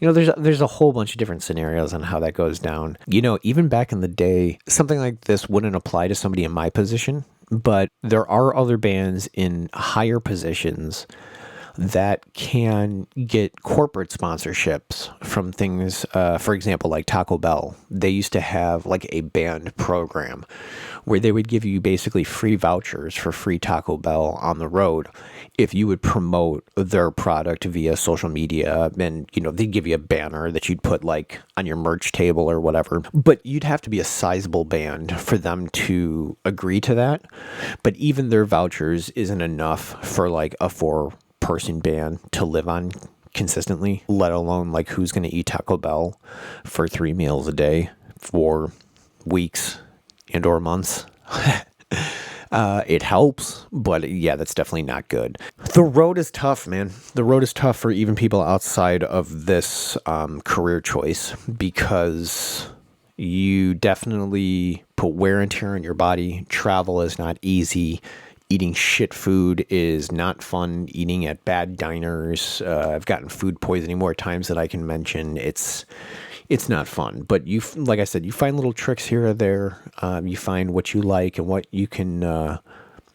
There's a whole bunch of different scenarios on how that goes down. Even back in the day, something like this wouldn't apply to somebody in my position, but there are other bands in higher positions that can get corporate sponsorships from things, for example, like Taco Bell. They used to have like a band program where they would give you basically free vouchers for free Taco Bell on the road if you would promote their product via social media. And, they'd give you a banner that you'd put like on your merch table or whatever. But you'd have to be a sizable band for them to agree to that. But even their vouchers isn't enough for like a 4-person band to live on consistently, let alone like who's going to eat Taco Bell for 3 meals a day for weeks and or months. It helps, but yeah, that's definitely not good. The road is tough, man. The road is tough for even people outside of this career choice, because you definitely put wear and tear on your body. Travel is not easy. eating shit food is not fun. Eating at bad diners. I've gotten food poisoning more times than I can mention. It's not fun. But like I said, you find little tricks here or there. You find what you like and what you can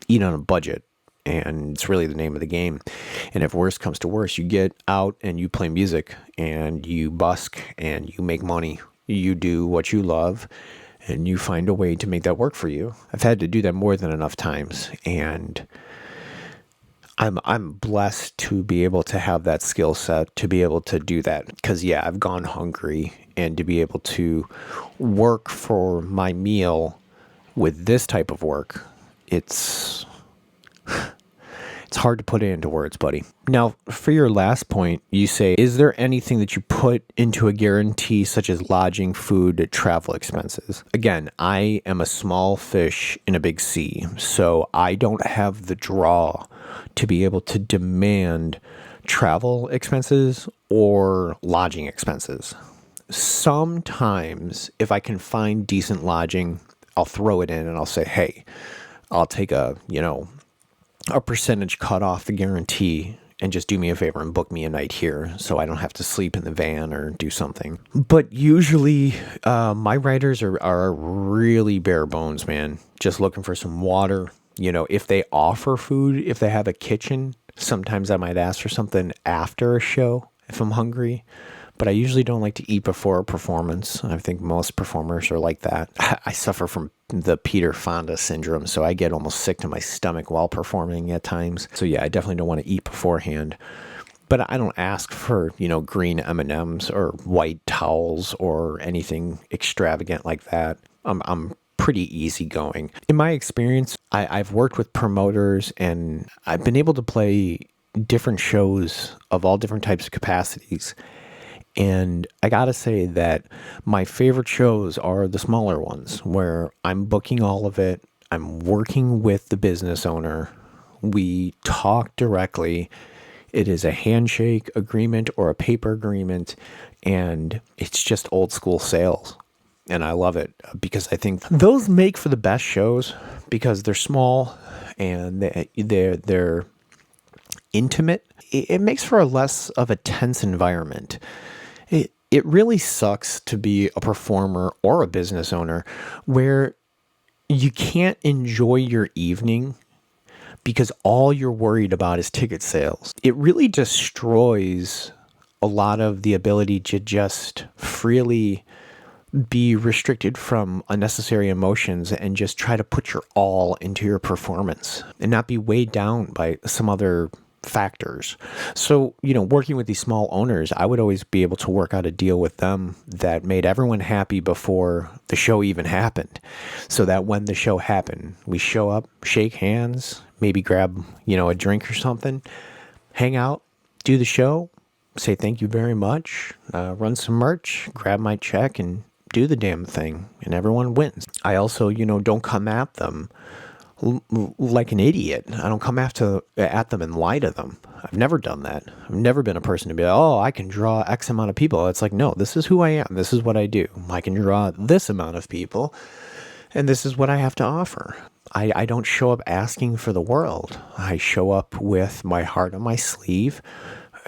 eat on a budget. And it's really the name of the game. And if worse comes to worse, you get out and you play music and you busk and you make money. You do what you love and you find a way to make that work for you. I've had to do that more than enough times. And I'm blessed to be able to have that skill set, to be able to do that. Because, yeah, I've gone hungry, and to be able to work for my meal with this type of work, it's hard to put it into words, buddy. Now, for your last point, you say, is there anything that you put into a guarantee, such as lodging, food, travel expenses? Again, I am a small fish in a big sea, so I don't have the draw to be able to demand travel expenses or lodging expenses. Sometimes, if I can find decent lodging, I'll throw it in and I'll say, hey, I'll take a percentage cut off the guarantee and just do me a favor and book me a night here so I don't have to sleep in the van or do something. But usually my riders are really bare bones, man. Just looking for some water. If they offer food, if they have a kitchen, sometimes I might ask for something after a show if I'm hungry. But I usually don't like to eat before a performance. I think most performers are like that. I suffer from the Peter Fonda syndrome, so I get almost sick to my stomach while performing at times. So yeah, I definitely don't want to eat beforehand. But I don't ask for, green M&Ms or white towels or anything extravagant like that. I'm pretty easygoing. In my experience, I've worked with promoters and I've been able to play different shows of all different types of capacities. And I gotta say that my favorite shows are the smaller ones where I'm booking all of it. I'm working with the business owner. We talk directly. It is a handshake agreement or a paper agreement, and it's just old school sales. And I love it because I think those make for the best shows because they're small and they're intimate. It makes for a less of a tense environment. It really sucks to be a performer or a business owner where you can't enjoy your evening because all you're worried about is ticket sales. It really destroys a lot of the ability to just freely be restricted from unnecessary emotions and just try to put your all into your performance and not be weighed down by some other factors. So, working with these small owners, I would always be able to work out a deal with them that made everyone happy before the show even happened. So that when the show happened, we show up, shake hands, maybe grab, a drink or something, hang out, do the show, say thank you very much, run some merch, grab my check and do the damn thing, and everyone wins. I also, don't come at them like an idiot. I don't come at them and lie to them. I've never done that. I've never been a person to be like, oh, I can draw X amount of people. It's like, no, this is who I am. This is what I do. I can draw this amount of people, and this is what I have to offer. I don't show up asking for the world. I show up with my heart on my sleeve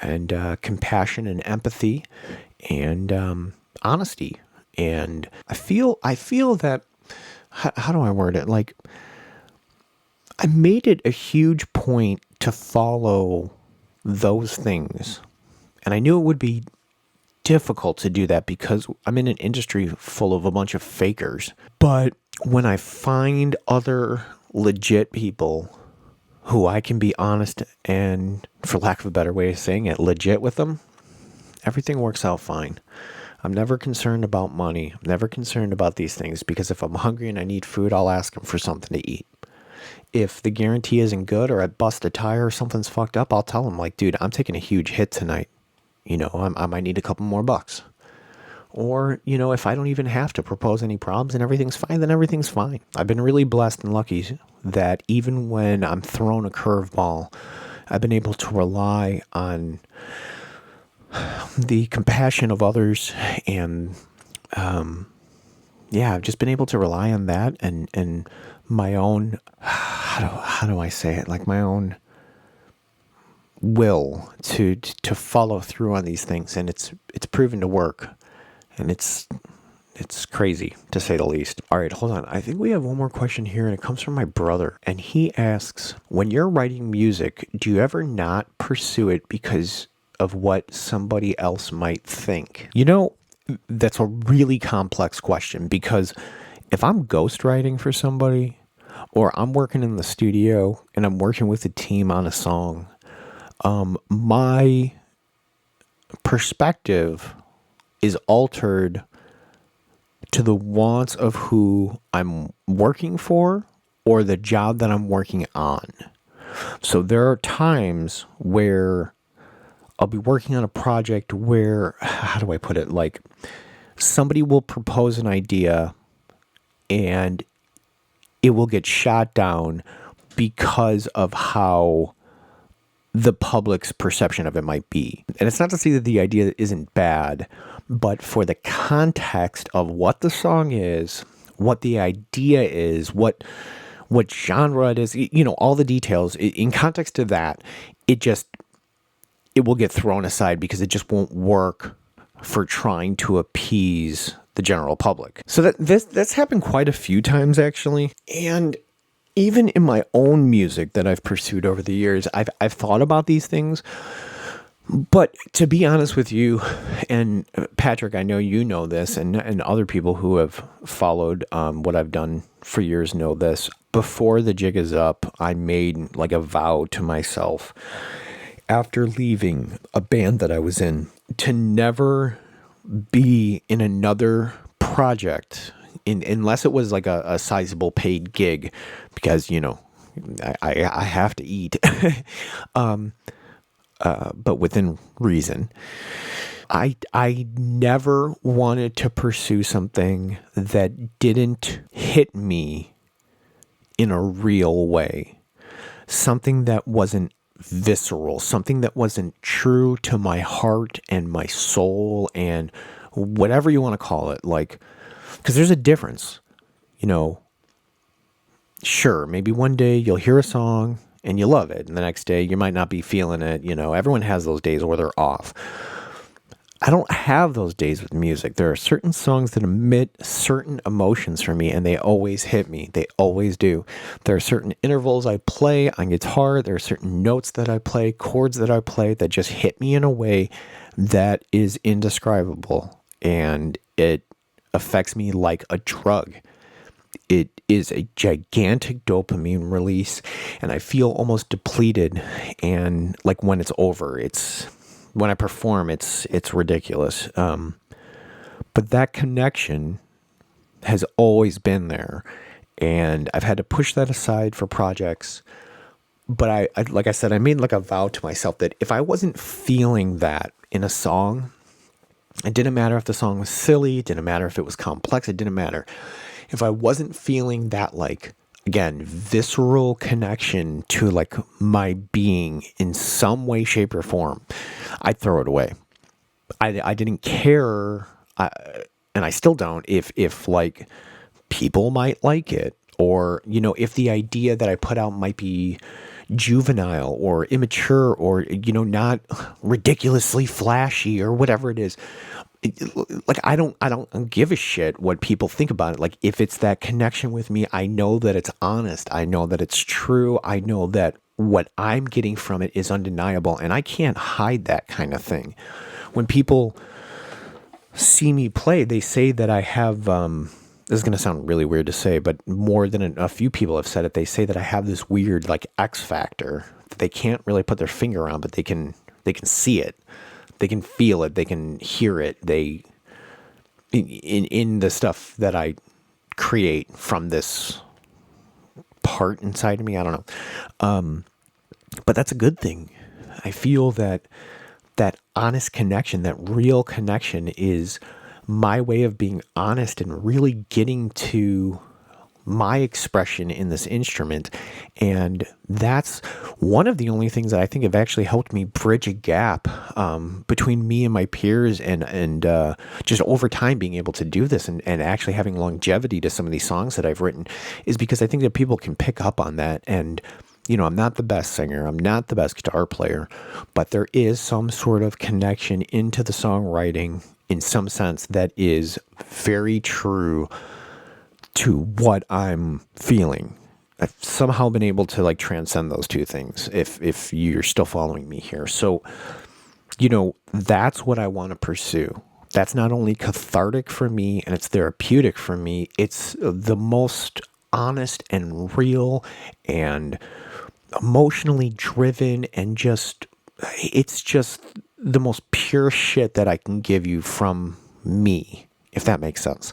and compassion and empathy and honesty. And I feel that, how do I word it? Like, I made it a huge point to follow those things. And I knew it would be difficult to do that because I'm in an industry full of a bunch of fakers. But when I find other legit people who I can be honest and, for lack of a better way of saying it, legit with them, everything works out fine. I'm never concerned about money. I'm never concerned about these things because if I'm hungry and I need food, I'll ask them for something to eat. If the guarantee isn't good or I bust a tire or something's fucked up, I'll tell them like, dude, I'm taking a huge hit tonight. I might need a couple more bucks. Or, if I don't even have to propose any problems and everything's fine, then everything's fine. I've been really blessed and lucky that even when I'm thrown a curveball, I've been able to rely on the compassion of others and, I've just been able to rely on that and my own, how do I say it? Like my own will to follow through on these things, and it's proven to work, and it's crazy to say the least. All right, hold on. I think we have one more question here, and it comes from my brother, and he asks, when you're writing music, do you ever not pursue it because of what somebody else might think? You know, that's a really complex question, because if I'm ghostwriting for somebody, or I'm working in the studio and I'm working with a team on a song, my perspective is altered to the wants of who I'm working for or the job that I'm working on. So there are times where I'll be working on a project where, how do I put it? Like somebody will propose an idea and it will get shot down because of how the public's perception of it might be. And it's not to say that the idea isn't bad, but for the context of what the song is, what the idea is, what genre it is, you know, all the details, in context to that, it will get thrown aside because it just won't work for trying to appease the general public. So that's happened quite a few times, actually. And even in my own music that I've pursued over the years, I've thought about these things. But to be honest with you, and Patrick, I know you know this, and other people who have followed what I've done for years know this. Before The Jig Is Up, I made like a vow to myself after leaving a band that I was in to never be in another project unless it was like a sizable paid gig, because, you know, I have to eat, but within reason. I never wanted to pursue something that didn't hit me in a real way, something that wasn't visceral, something that wasn't true to my heart and my soul and whatever you want to call it. Like, because there's a difference, you know. Sure, maybe one day you'll hear a song and you love it, and the next day you might not be feeling it. You know, everyone has those days where they're off. I don't have those days with music. There are certain songs that emit certain emotions for me, and they always hit me. They always do. There are certain intervals I play on guitar. There are certain notes that I play, chords that I play that just hit me in a way that is indescribable, and it affects me like a drug. It is a gigantic dopamine release, and I feel almost depleted. And like when it's over, when I perform, it's ridiculous. But that connection has always been there, and I've had to push that aside for projects. But I like I said, I made like a vow to myself that if I wasn't feeling that in a song, it didn't matter if the song was silly, it didn't matter if it was complex, it didn't matter. If I wasn't feeling that, like, again, visceral connection to like my being in some way, shape, or form, I'd throw it away. I didn't care, and I still don't, if like people might like it, or, you know, if the idea that I put out might be juvenile or immature or, you know, not ridiculously flashy or whatever it is. Like I don't give a shit what people think about it. Like if it's that connection with me, I know that it's honest. I know that it's true. I know that what I'm getting from it is undeniable, and I can't hide that kind of thing. When people see me play, they say that I have, this is going to sound really weird to say, but more than a few people have said it. They say that I have this weird like X factor that they can't really put their finger on, but they can see it. They can feel it. They can hear it. They, in the stuff that I create from this part inside of me. I don't know. But that's a good thing. I feel that honest connection, that real connection, is my way of being honest and really getting to my expression in this instrument. And that's one of the only things that I think have actually helped me bridge a gap between me and my peers, and just over time being able to do this and actually having longevity to some of these songs that I've written, is because I think that people can pick up on that. And I'm not the best singer, I'm not the best guitar player, but there is some sort of connection into the songwriting in some sense that is very true to what I'm feeling. I've somehow been able to transcend those two things, if you're still following me here. So, that's what I want to pursue. That's not only cathartic for me and it's therapeutic for me, it's the most honest and real and emotionally driven, and it's just the most pure shit that I can give you from me, if that makes sense.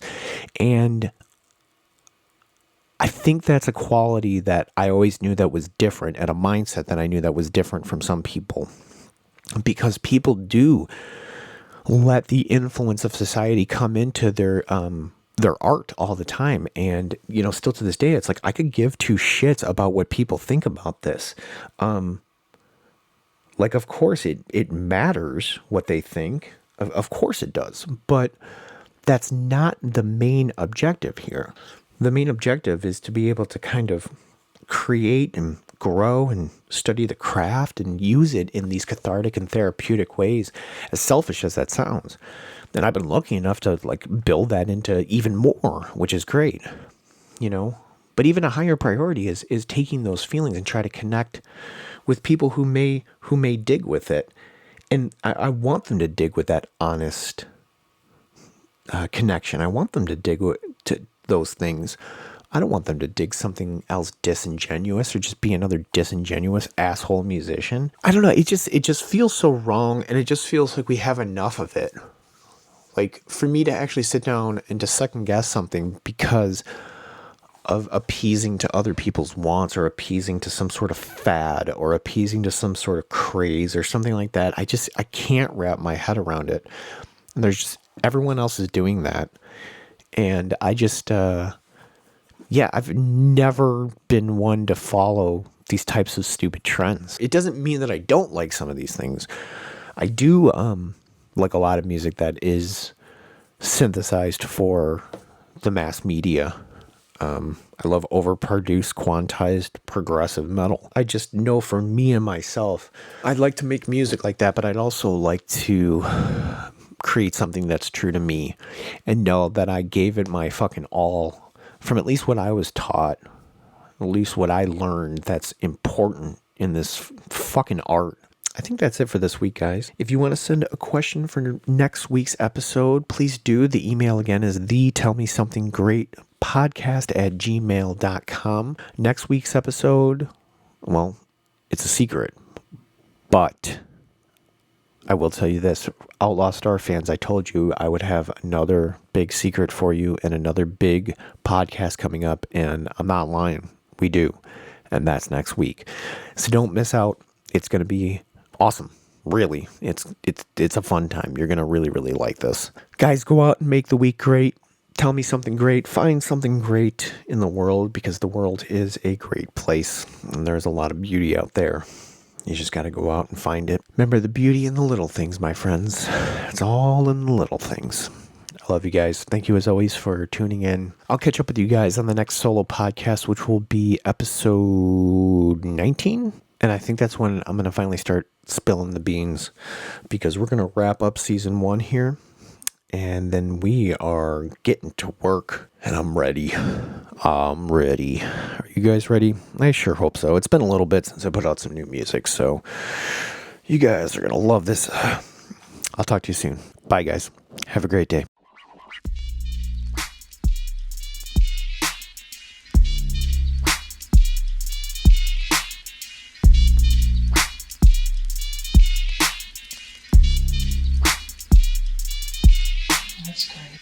And I think that's a quality that I always knew that was different, and a mindset that I knew that was different from some people, because people do let the influence of society come into their art all the time. And, still to this day, it's like, I could give two shits about what people think about this. Of course it matters what they think. Of course it does. But that's not the main objective here. The main objective is to be able to kind of create and grow and study the craft and use it in these cathartic and therapeutic ways, as selfish as that sounds. And I've been lucky enough to build that into even more, which is great, But even a higher priority is taking those feelings and try to connect with people who may dig with it. And I want them to dig with that honest connection. I want them to dig to those things. I don't want them to dig something else disingenuous or just be another disingenuous asshole musician. I don't know. It just feels so wrong, and it just feels like we have enough of it. For me to actually sit down and to second guess something because of appeasing to other people's wants, or appeasing to some sort of fad, or appeasing to some sort of craze or something like that, I can't wrap my head around it. And there's just, everyone else is doing that. And I just, I've never been one to follow these types of stupid trends. It doesn't mean that I don't like some of these things. I do like a lot of music that is synthesized for the mass media. I love overproduced, quantized, progressive metal. I just know for me and myself, I'd like to make music like that, but I'd also like to create something that's true to me and know that I gave it my fucking all from at least what I was taught, at least what I learned that's important in this fucking art. I think that's it for this week, guys. If you want to send a question for next week's episode, please do. The email again is thetellmesomethingGreatpodcast@gmail.com. Next week's episode, well, it's a secret, but I will tell you this, Outlaw Star fans, I told you I would have another big secret for you and another big podcast coming up, and I'm not lying. We do, and that's next week. So don't miss out. It's going to be awesome. Really, it's a fun time. You're going to really, really like this. Guys, go out and make the week great. Tell me something great. Find something great in the world, because the world is a great place, and there's a lot of beauty out there. You just got to go out and find it. Remember the beauty in the little things, my friends. It's all in the little things. I love you guys. Thank you as always for tuning in. I'll catch up with you guys on the next solo podcast, which will be episode 19. And I think that's when I'm going to finally start spilling the beans, because we're going to wrap up season 1 here. And then we are getting to work, and I'm ready. I'm ready. Are you guys ready? I sure hope so. It's been a little bit since I put out some new music, so you guys are going to love this. I'll talk to you soon. Bye, guys. Have a great day. That's great.